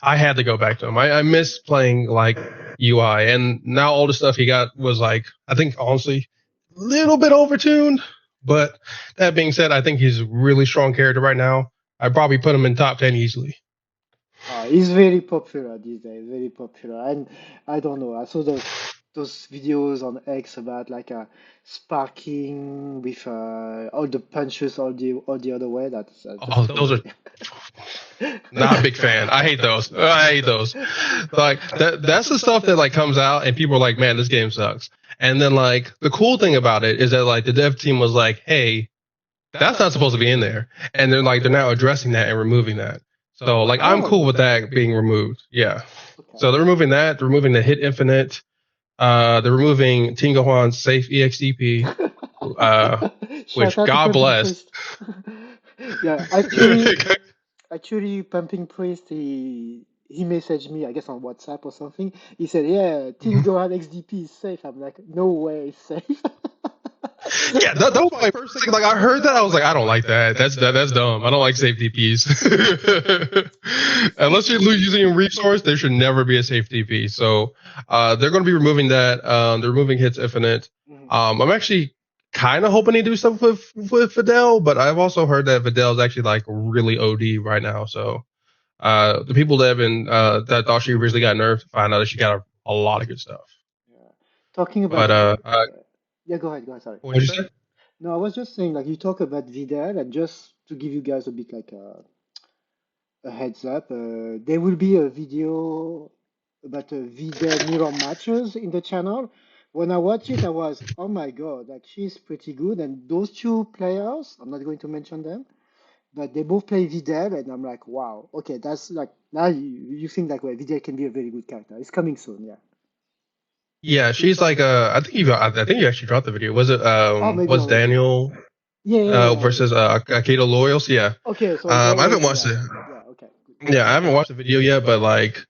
I had to go back to him. I miss playing like UI, and now all the stuff he got was like, I think honestly, a little bit overtuned. But that being said, I think he's a really strong character right now. I'd probably put him in top 10 easily. He's very popular these days, very popular. And I don't know, I saw those videos on X about like sparking with all the punches all the other way. That's those are not a big fan. I hate those. Like that's the stuff that like comes out and people are like, man, this game sucks. And then like the cool thing about it is that like the dev team was like, hey, that's not supposed to be in there. And they're now addressing that and removing that. So like I'm cool with that being removed. Yeah. Okay. So they're removing that. They're removing the hit infinite. They're removing Team Gohan's safe EXDP. Which God bless. Yeah, actually Pumping Priest he messaged me, I guess on WhatsApp or something. He said, yeah, Team Gohan XDP is safe. I'm like, no way it's safe. Yeah, that was my first thing. Like I heard that, I was like, I don't like that. That's dumb. I don't like safe DPs. Unless you're using resource, there should never be a safe DP. So they're going to be removing that. They're removing hits infinite. I'm actually kind of hoping they do stuff with Videl, but I've also heard that Videl is actually like really OD right now. So the people that have been that thought she originally got nerfed find out that she got a lot of good stuff. Yeah. Talking about yeah, go ahead, sorry. What did you say? No, I was just saying, like, you talk about Videl, and just to give you guys a bit like a heads up, there will be a video about Videl mirror matches in the channel. When I watched it, I was, oh my god, like she's pretty good. And those two players, I'm not going to mention them, but they both play Videl, and I'm like, wow, okay, that's like, now you think like, well, Videl can be a very good character. It's coming soon, yeah. Yeah, she's like I think you actually dropped the video. Was it was Daniel versus Akito Loyals? Yeah. Okay, so I haven't watched it. Yeah, okay. Yeah, I haven't watched the video yet, but like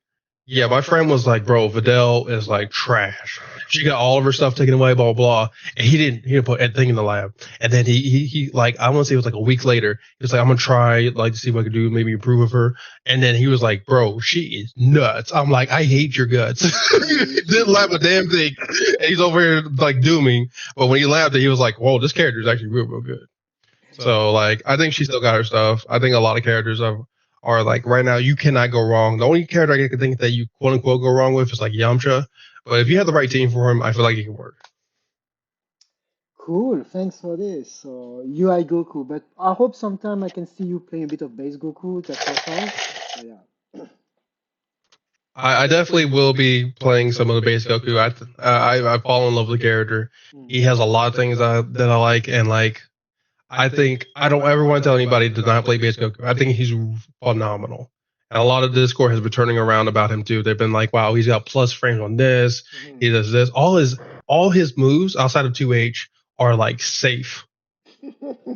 yeah, my friend was like, bro, Videl is like trash. She got all of her stuff taken away, blah, blah, blah. And he didn't put anything in the lab. And then he like, I want to say it was like a week later. He was like, I'm going to try like to see what I can do, maybe improve with her. And then he was like, bro, she is nuts. I'm like, I hate your guts. Didn't laugh a damn thing. And he's over here like dooming. But when he laughed, he was like, whoa, this character is actually real, real good. So like, I think she still got her stuff. I think a lot of characters are like right now, you cannot go wrong. The only character I can think that you quote unquote go wrong with is like Yamcha. But if you have the right team for him, I feel like he can work. Cool, thanks for this. So UI Goku, but I hope sometime I can see you playing a bit of base Goku just for fun. So, yeah. I definitely will be playing some of the base Goku. I fall in love with the character. He has a lot of things that I like, and like I think I don't ever want to tell anybody to not play base Goku. I think he's phenomenal. And a lot of Discord has been turning around about him too. They've been like, wow, he's got plus frames on this. He does this. All his moves outside of 2H are like safe.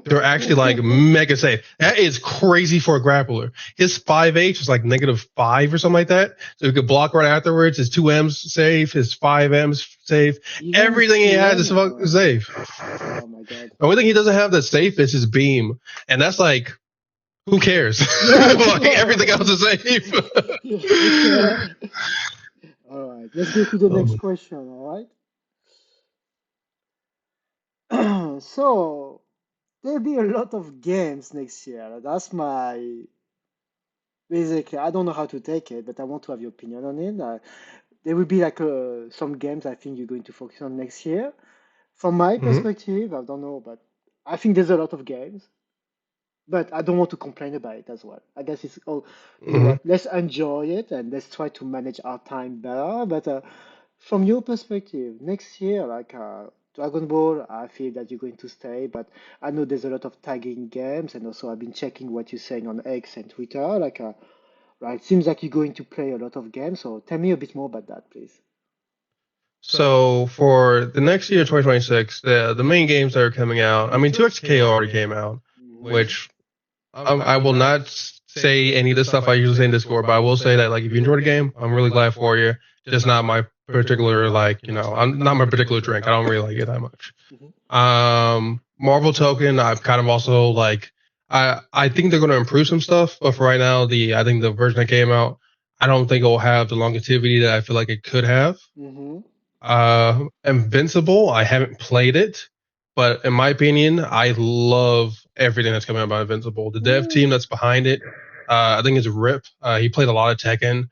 They're actually like mega safe. That is crazy for a grappler. His 5H is like -5 or something like that. So he could block right afterwards. His 2M's safe. His 5M's safe. Everything he has is fucking safe. Oh my god. The only thing he doesn't have that's safe is his beam. And that's like, who cares? Like everything else is safe. All right, let's go to the next question. All right. So there'll be a lot of games next year. That's my basically. I don't know how to take it, but I want to have your opinion on it. There will be like some games I think you're going to focus on next year. From my perspective, I don't know, but I think there's a lot of games. But I don't want to complain about it as well. I guess it's all, you know what, let's enjoy it and let's try to manage our time better. But from your perspective, next year, like Dragon Ball, I feel that you're going to stay. But I know there's a lot of tagging games, and also I've been checking what you're saying on X and Twitter. Like, right, seems like you're going to play a lot of games. So tell me a bit more about that, please. So for the next year, 2026, the main games that are coming out, I mean, 2XK already came out, which I will not say any of the stuff I usually say in Discord, but I will say that, like, if you enjoyed the game, I'm really glad for you. Just not my particular, like, I'm not my particular drink. I don't really like it that much. Marvel Token, I've kind of also, like, I think they're going to improve some stuff, but for right now, I think the version that came out, I don't think it will have the longevity that I feel like it could have. Invincible, I haven't played it, but in my opinion, I love everything that's coming out about Invincible. The dev team that's behind it, I think it's Rip. He played a lot of Tekken,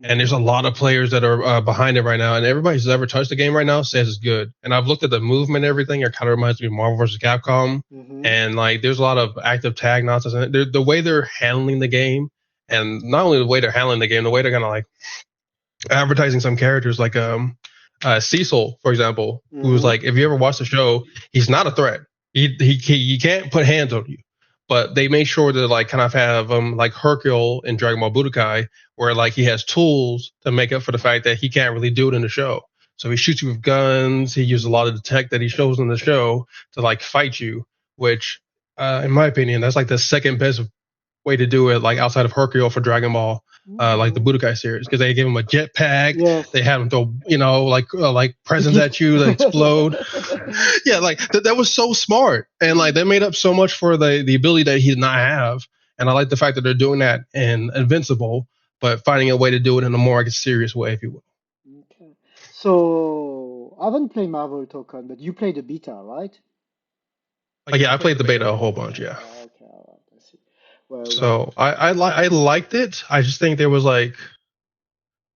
and there's a lot of players that are behind it right now, and everybody who's ever touched the game right now says it's good. And I've looked at the movement and everything. It kind of reminds me of Marvel vs. Capcom, and like there's a lot of active tag nonsense in it. The way they're handling the game, and not only the way they're handling the game, the way they're kind of like advertising some characters, like Cecil, for example, who's like, if you ever watch the show, he's not a threat. He can't put hands on you, but they make sure to like kind of have like Hercule in Dragon Ball Budokai, where like he has tools to make up for the fact that he can't really do it in the show. So he shoots you with guns. He uses a lot of the tech that he shows in the show to like fight you, which, in my opinion, that's like the second best way to do it, like outside of Hercule for Dragon Ball, like the Budokai series, because they give him a jetpack. Yes. They have him throw, like presents at you that explode. Yeah, like that was so smart, and like they made up so much for the ability that he did not have. And I like the fact that they're doing that in Invincible, but finding a way to do it in a more serious way, if you will. Okay. So I haven't played Marvel Token, but you played the beta, right? Like, yeah, I played the beta a whole bunch. Yeah. Okay, all right, I see. Well, So I liked it. I just think there was like,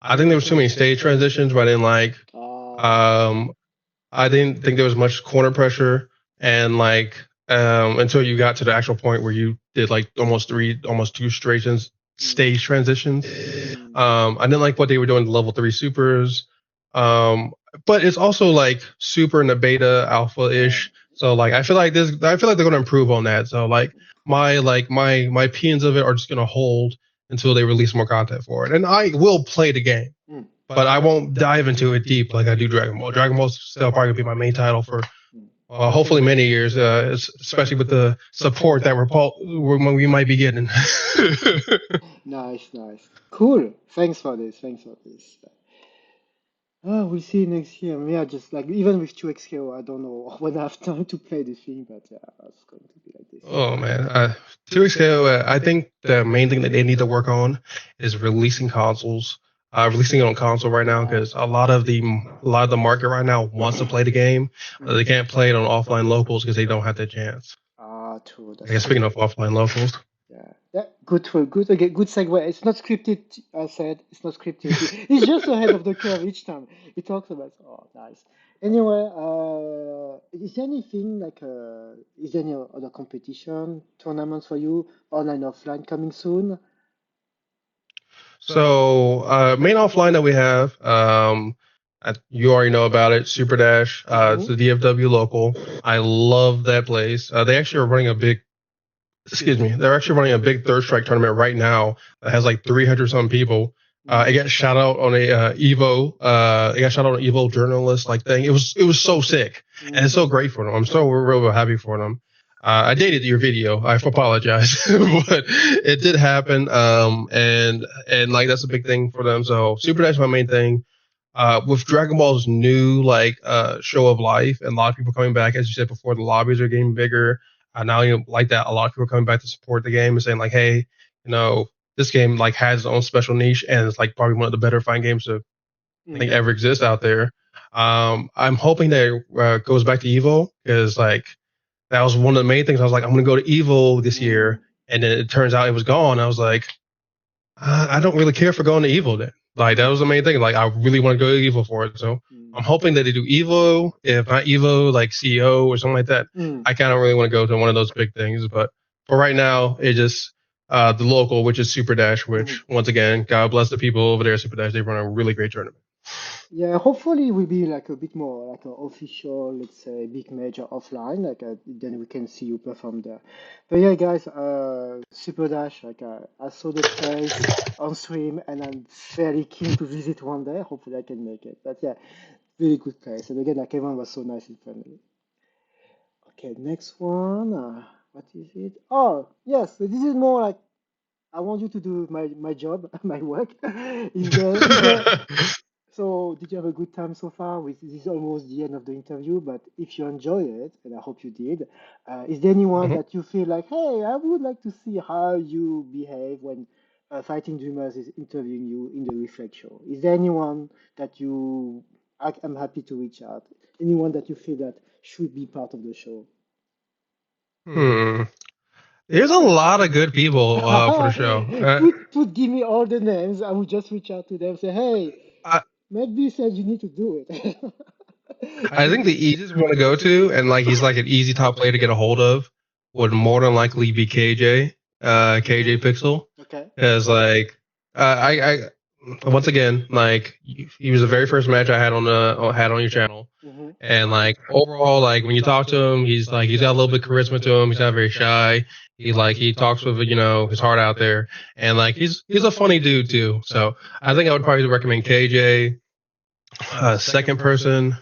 I think there was too many stage transitions, but I didn't like. I didn't think there was much corner pressure, and like until you got to the actual point where you did like almost two stage transitions. I didn't like what they were doing to level 3 supers. But it's also like super in the beta alpha ish. So like I feel like they're going to improve on that. So like my opinions of it are just going to hold until they release more content for it. And I will play the game, but I won't dive into it deep like I do Dragon Ball. Dragon Ball's still probably going to be my main title for hopefully many years, especially with the support that we might be getting. Nice. Cool. Thanks for this. We'll see next year. Yeah, just like even with 2XKO, I don't know when I have time to play the thing, but yeah, it's going to be like this. Oh man, 2XKO. I think the main thing that they need to work on is releasing consoles. Releasing it on console right now, because a lot of the market right now wants to play the game. They can't play it on offline locals because they don't have the chance. True. I guess speaking of offline locals. Yeah, good again, good segue. It's not scripted, I said. It's not scripted. He's just ahead of the curve each time. He talks about, nice. Anyway, is there anything like, is there any other competition, tournaments for you, online, offline, coming soon? So, main offline that we have, you already know about it, SuperDash. It's the DFW local. I love that place. They actually are running a big Third Strike tournament right now that has like 300 some people. It got shout out on a Evo. It got shout out on an Evo journalist like thing. It was so sick, and it's so great for them. I'm so real happy for them. I dated your video. I apologize, but it did happen. And like that's a big thing for them. So Super Dash is my main thing. With Dragon Ball's new show of life and a lot of people coming back, as you said before, the lobbies are getting bigger. Now like that, a lot of people are coming back to support the game and saying like, hey, this game like has its own special niche and it's like probably one of the better fighting games to I think ever exists out there. I'm hoping that it goes back to Evo because like that was one of the main things. I was like, I'm going to go to Evo this year, and then it turns out it was gone. I was like, I don't really care for going to Evo then. Like that was the main thing. Like I really want to go to Evo for it. So I'm hoping that they do Evo. If not Evo, like CEO or something like that. I kind of really want to go to one of those big things. But for right now, it just the local, which is SuperDash. Which once again, God bless the people over there at SuperDash. They run a really great tournament. Yeah, hopefully we'll be like a bit more like an official, let's say, big major offline. Like then we can see you perform there. But yeah, guys, Super Dash. Like I saw the place on stream, and I'm very keen to visit one day. Hopefully I can make it. But yeah, really good place. And again, like everyone was so nice and friendly. Okay, next one. What is it? Oh, yes. This is more like I want you to do my job, my work. Is there so, did you have a good time so far? This is almost the end of the interview, but if you enjoy it, and I hope you did, is there anyone that you feel like, hey, I would like to see how you behave when Fighting DreamerZ is interviewing you in the Reflect show? Is there anyone that I'm happy to reach out? Anyone that you feel that should be part of the show? There's a lot of good people for the show. Give me all the names. I would just reach out to them, say, hey, I, Magdi said you need to do it. I think the easiest one to go to, and like he's like an easy top player to get a hold of, would more than likely be KJ Pixel, Okay. because like I once again like he was the very first match I had on your channel, and like overall like when you talk to him, he's got a little bit of charisma to him. He's not very shy. He talks with his heart out there, and like he's a funny dude too. So I think I would probably recommend KJ. Second person.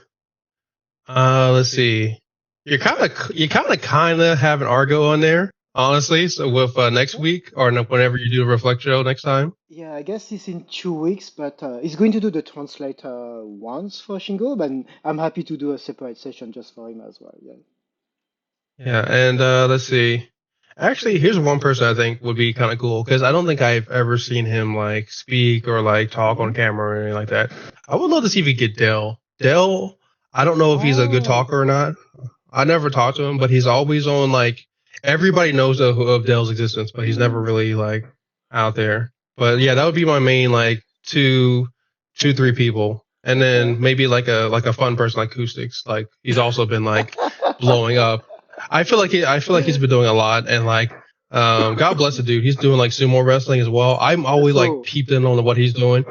Let's see. You kind of have an Argo on there, honestly. So with next week or whenever you do the Reflect show next time. Yeah, I guess it's in 2 weeks, but he's going to do the translator once for Shingo, but I'm happy to do a separate session just for him as well. Yeah. Yeah, and let's see. Actually, here's one person I think would be kind of cool because I don't think I've ever seen him like speak or like talk on camera or anything like that. I would love to see if we get Dell. Dell, I don't know if he's a good talker or not. I never talked to him, but he's always on like everybody knows of Dell's existence, but he's never really like out there. But yeah, that would be my main like three people, and then maybe like a fun person like Acoustics. Like he's also been like blowing up. I feel like he's been doing a lot, and like God bless the dude. He's doing like sumo wrestling as well. I'm always like peeped in on what he's doing.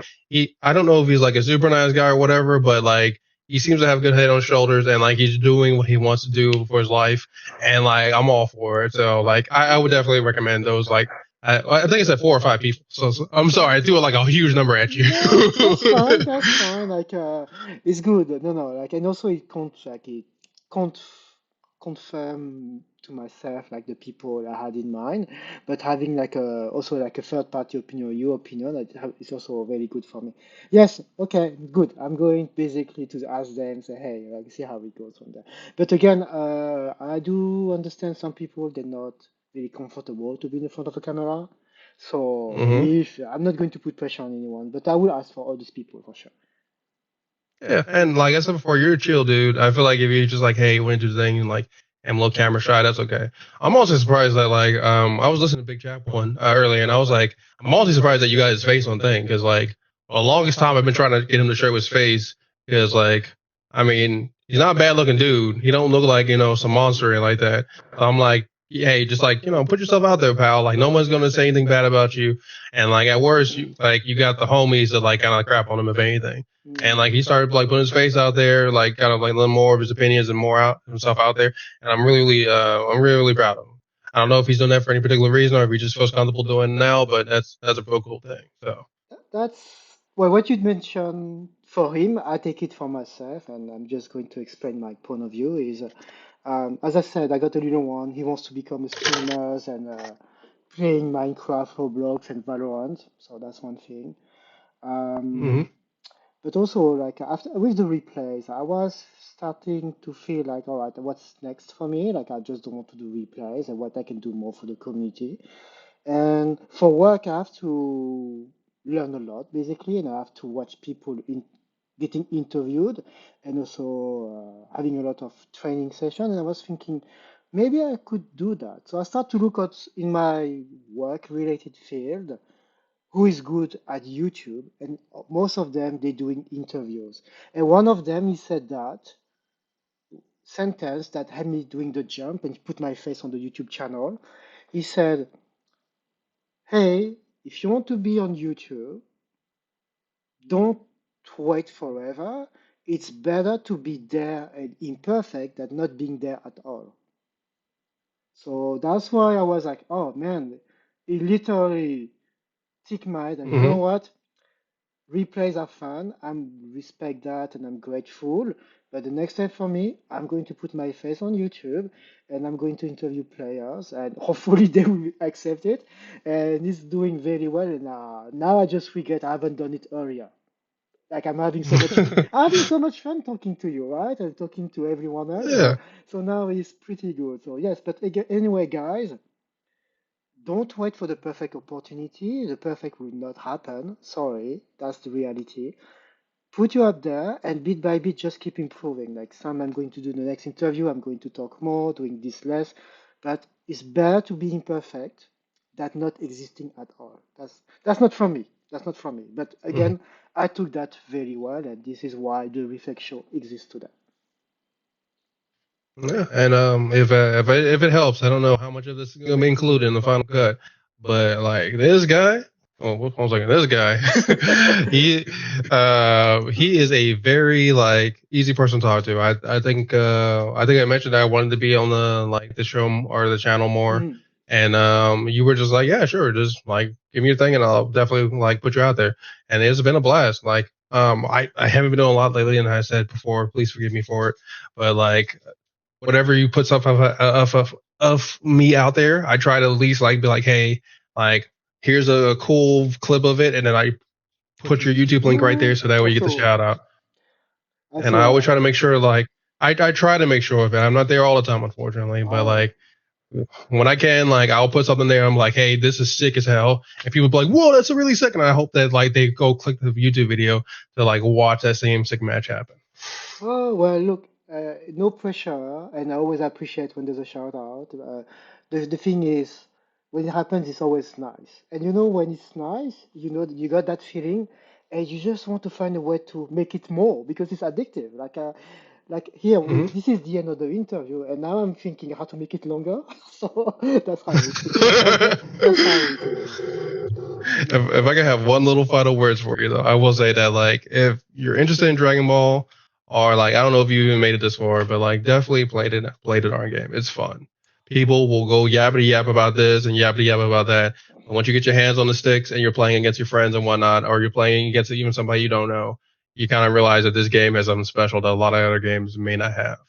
I don't know if he's like a super nice guy or whatever, but like he seems to have a good head on his shoulders, and like he's doing what he wants to do for his life, and like I'm all for it. So like I would definitely recommend those. Like I think it's at 4 or 5 people. So I'm sorry, I threw like a huge number at you. No, that's fine. That's fine. Like it's good. No. Like and also it can't confirm to myself like the people I had in mind, but having like also like a third party opinion, your opinion, is also very good for me. Yes. Okay. Good. I'm going basically to ask them, say, hey, like see how it goes from there. But again, I do understand some people they're not really comfortable to be in the front of a camera. So if I'm not going to put pressure on anyone, but I will ask for all these people for sure. Yeah, and like I said before, you're a chill dude. I feel like if you're just like, hey, went to the thing and like am a little camera shy, that's okay. I'm also surprised that like I was listening to Big Chap one earlier, and I was like, I'm also surprised that you got his face on thing because like for the longest time I've been trying to get him to show his face because like I mean he's not a bad looking dude. He don't look like some monster and like that. So I'm like, hey, just like put yourself out there, pal. Like no one's gonna say anything bad about you, and like at worst you got the homies that like kind of crap on him if anything. And like he started like putting his face out there, like kind of like a little more of his opinions and more out himself out there. And I'm really proud of him. I don't know if he's doing that for any particular reason or if he just feels comfortable doing it now, but that's a real cool thing. So That's well, what you mentioned for him, I take it for myself, and I'm just going to explain my point of view. Is as I said, I got a little one. He wants to become a streamer and playing Minecraft, Roblox, and Valorant. So that's one thing. Um, but also, like after with the replays, I was starting to feel like, all right, what's next for me? Like I just don't want to do replays, and what I can do more for the community. And for work, I have to learn a lot basically, and I have to watch people getting interviewed and also having a lot of training sessions. And I was thinking maybe I could do that. So I started to look at in my work-related field who is good at YouTube, and most of them they're doing interviews. And one of them he said that sentence that had me doing the jump and put my face on the YouTube channel. He said, "Hey, if you want to be on YouTube, don't wait forever. It's better to be there and imperfect than not being there at all." So that's why I was like, oh man, it literally ticked my head. And you know what? Replays are fun. I respect that and I'm grateful. But the next step for me, I'm going to put my face on YouTube and I'm going to interview players and hopefully they will accept it. And it's doing very well. And now I just regret I haven't done it earlier. Like I'm having so much, I'm having so much fun talking to you, right? And talking to everyone else. Yeah. So now it's pretty good. So yes, but anyway, guys, don't wait for the perfect opportunity. The perfect will not happen. Sorry, that's the reality. Put you up there and bit by bit just keep improving. Like some I'm going to do in the next interview, I'm going to talk more, doing this less. But it's better to be imperfect than not existing at all. That's not from me. That's not from me. But again, I took that very well, and this is why the Reflect Show exists today. Yeah, and if it helps, I don't know how much of this is gonna be included in the final cut, but like this guy, oh, one second, this guy, he is a very like easy person to talk to. I think I mentioned that I wanted to be on the show or the channel more, and you were just like, yeah, sure, just like give me your thing and I'll definitely like put you out there, and it's been a blast. Like I haven't been doing a lot lately, and I said before, please forgive me for it, but like. Whatever you put stuff of me out there, I try to at least like be like, hey, like here's a cool clip of it, and then I put your YouTube link right there, so that way you get the shout out. And I always try to make sure, like I try to make sure of it. I'm not there all the time, unfortunately, but like when I can, like I'll put something there. I'm like, hey, this is sick as hell, and people be like, whoa, that's a really sick. And I hope that like they go click the YouTube video to like watch that same sick match happen. Oh, well, look, no pressure, and I always appreciate when there's a shout out. The thing is, when it happens, it's always nice. And you know, when it's nice, you know, you got that feeling, and you just want to find a way to make it more because it's addictive. Like here, this is the end of the interview, and now I'm thinking how to make it longer. So that's how it is. That's how it is. If I could have one little final words for you, though, I will say that like if you're interested in Dragon Ball, or like I don't know if you even made it this far, but like definitely play the darn game. It's fun. People will go yappity yap about this and yappity yap about that. But once you get your hands on the sticks and you're playing against your friends and whatnot, or you're playing against even somebody you don't know, you kind of realize that this game has something special that a lot of other games may not have.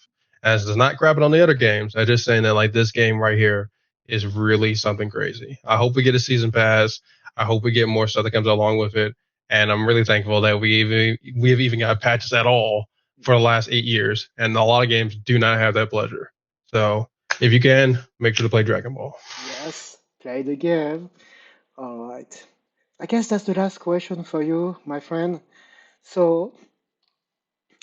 As it's not grabbing on the other games, I'm just saying that like this game right here is really something crazy. I hope we get a season pass. I hope we get more stuff that comes along with it. And I'm really thankful that we've even got patches at all for the last 8 years. And a lot of games do not have that pleasure. So if you can, make sure to play Dragon Ball. Yes, play the game. All right. I guess that's the last question for you, my friend. So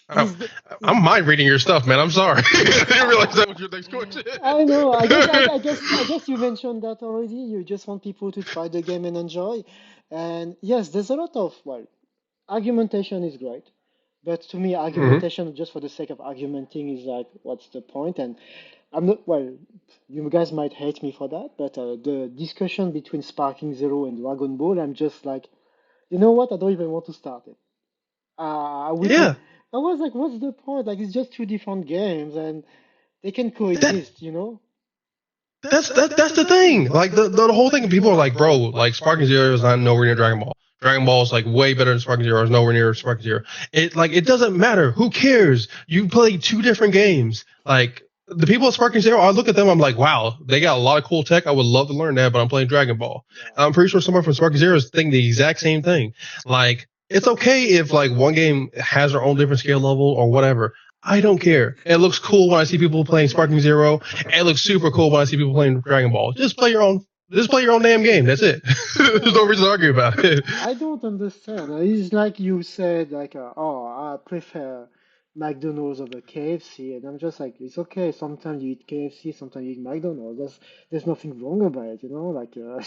I'm mind reading your stuff, man. I'm sorry. I didn't realize that was your next question. I know. I guess you mentioned that already. You just want people to try the game and enjoy. And yes, there's a lot of argumentation is great, but to me, argumentation just for the sake of argumenting is like, what's the point? And I'm not. Well, you guys might hate me for that, but the discussion between Sparking Zero and Dragon Ball, I'm just like, you know what? I don't even want to start it. I was like, what's the point? Like, it's just two different games, and they can coexist, you know? That's the thing. Like the whole thing. People are like, bro, like Sparking Zero is not nowhere near Dragon Ball. Dragon Ball is like way better than Sparking Zero. Is nowhere near Sparking Zero. It doesn't matter. Who cares? You play two different games. Like the people at Sparking Zero, I look at them. I'm like, wow, they got a lot of cool tech. I would love to learn that, but I'm playing Dragon Ball. And I'm pretty sure someone from Sparking Zero is thinking the exact same thing. Like it's okay if like one game has their own different skill level or whatever. I don't care. It looks cool when I see people playing Sparking Zero. And it looks super cool when I see people playing Dragon Ball. Just play your own Just play your own damn game. That's it. There's no reason to argue about it. I don't understand. It's like you said, like, oh, I prefer McDonald's over KFC, and I'm just like, it's okay. Sometimes you eat KFC, sometimes you eat McDonald's. There's nothing wrong about it, you know. Like, Yeah.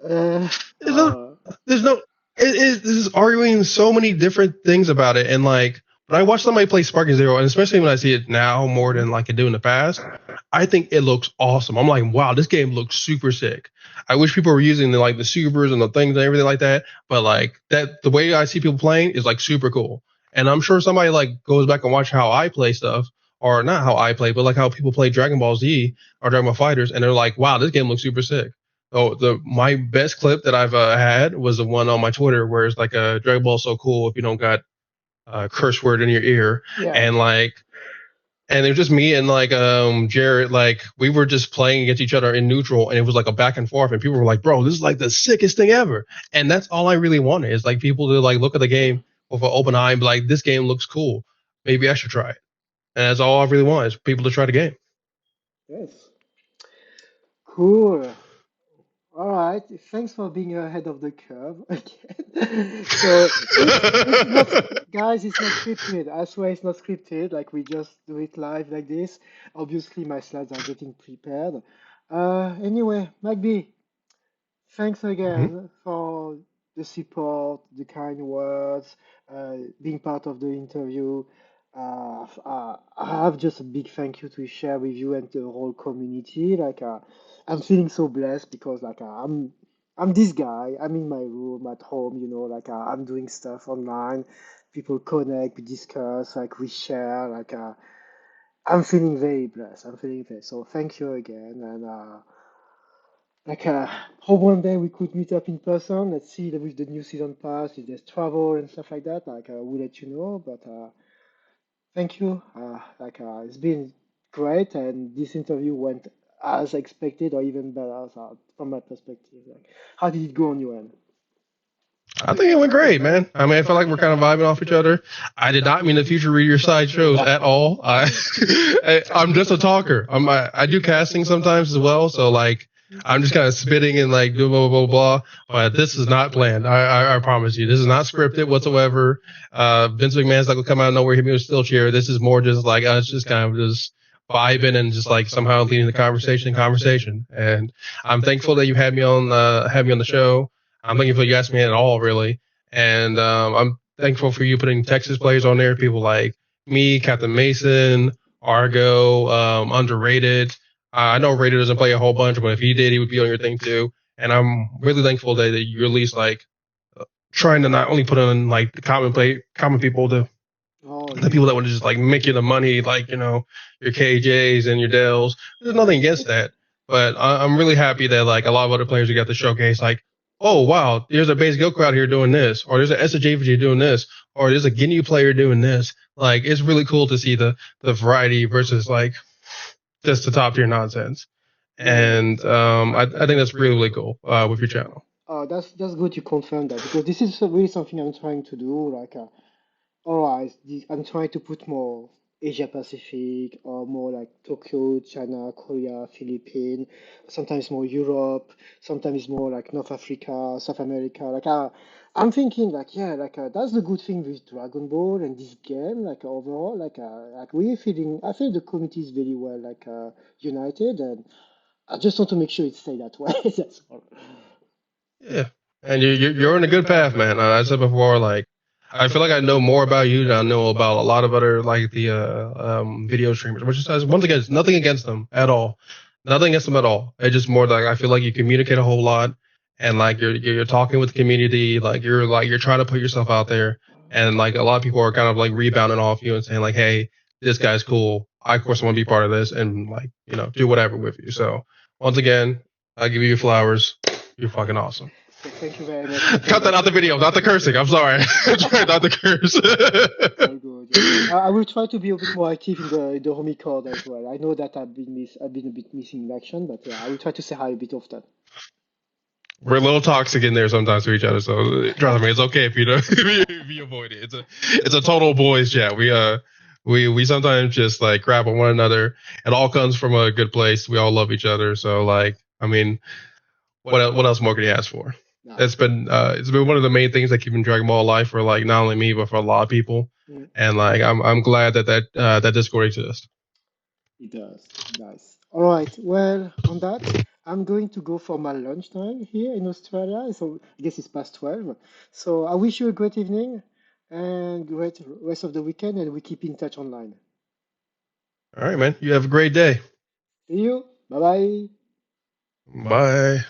uh, There's no. There's no. This is arguing so many different things about it, and like when I watch somebody play Sparking Zero, and especially when I see it now more than like I do in the past, I think it looks awesome. I'm like, wow, this game looks super sick. I wish people were using the supers and the things and everything like that, but like that, the way I see people playing is like super cool. And I'm sure somebody like goes back and watch how I play stuff, or not how I play, but like how people play Dragon Ball Z or Dragon Ball Fighters, and they're like, wow, this game looks super sick. Oh, my best clip that I've had was the one on my Twitter where it's like Dragon Ball so cool if you don't got curse word in your ear, yeah. and like, and it was just me and like Jared, like we were just playing against each other in neutral, and it was like a back and forth, and people were like, bro, this is like the sickest thing ever. And that's all I really wanted, is like people to like look at the game with an open eye and be like, this game looks cool, maybe I should try it. And that's all I really want, is people to try the game. Yes. Cool. All right. Thanks for being ahead of the curve again. So it's not, guys, it's not scripted. I swear it's not scripted. Like we just do it live like this. Obviously, my slides are getting prepared. Anyway, McB, thanks again for the support, the kind words, being part of the interview. I have just a big thank you to share with you and the whole community. I'm feeling so blessed because I'm this guy. I'm in my room at home, you know. I'm doing stuff online. People connect, we discuss, like we share. I'm feeling very blessed. I'm feeling very so. Thank you again, and hope one day we could meet up in person. Let's see with the new season pass if there's travel and stuff like that. We'll let you know. But thank you. It's been great, and this interview went as expected or even better from my perspective. Like, how did it go on your end? I think it went great, man. I mean, I feel like we're kind of vibing off each other. I did not mean to future read your side shows at all. I'm just a talker. I do casting sometimes as well, so like I'm just kind of spitting and like blah blah blah blah. But this is not planned. I promise you, this is not scripted whatsoever. Vince McMahon's not gonna come out of nowhere, hit me with a steel chair. This is more just like us, just kind of just vibing and just like somehow leading the conversation. And I'm thankful that you had me on the show. I'm thankful you asked me at all, really. And I'm thankful for you putting Texas players on there. People like me, Captain Mason, Argo, Underrated. I know Rated doesn't play a whole bunch, but if he did, he would be on your thing too. And I'm really thankful that you're at least like trying to not only put on like the common people, the people that want to just like make you the money, like, you know, your KJs and your Dells. There's nothing against that. But I'm really happy that like a lot of other players who got the showcase, like, oh, wow, there's a base Goku out here doing this, or there's an SJVG doing this, or there's a Ginyu player doing this. Like, it's really cool to see the variety versus like just the top tier nonsense. And I think that's really, really cool with your channel. That's good you confirm that, because this is really something I'm trying to do. Alright, I'm trying to put more Asia Pacific or more like Tokyo, China, Korea, Philippines, sometimes more Europe, sometimes more like North Africa, South America. I'm thinking that's the good thing with Dragon Ball and this game, overall, I feel the community is very well united, and I just want to make sure it stay that way. That's all. Yeah, and you're on a good path, man. I said before, like, I feel like I know more about you than I know about a lot of other like the video streamers, which is once again, nothing against them at all, nothing against them at all. It's just more like I feel like you communicate a whole lot, and like you're talking with the community, like you're trying to put yourself out there, and like a lot of people are kind of like rebounding off you and saying like, hey, this guy's cool. I of course want to be part of this and like, you know, do whatever with you. So once again, I give you your flowers. You're fucking awesome. Thank you very much. Cut that out the video, not the cursing. I'm sorry. Not the curse. Very good. I will try to be a bit more active in the homie code as well. I know that I've been a bit missing in action, but I will try to say hi a bit often. We're a little toxic in there sometimes to each other, so trust me, it's okay if you don't if you avoid it. It's a total boys chat. We sometimes just like crap on one another. It all comes from a good place. We all love each other, so like I mean, what else more could you ask for? Nah. It's been one of the main things that keeping Dragon Ball alive for like not only me but for a lot of people. Mm. And like I'm glad that Discord exists. It does. Nice. All right. Well, on that, I'm going to go for my lunchtime here in Australia. So I guess it's past 12. So I wish you a great evening and great rest of the weekend, and we keep in touch online. All right, man. You have a great day. See you. Bye bye. Bye.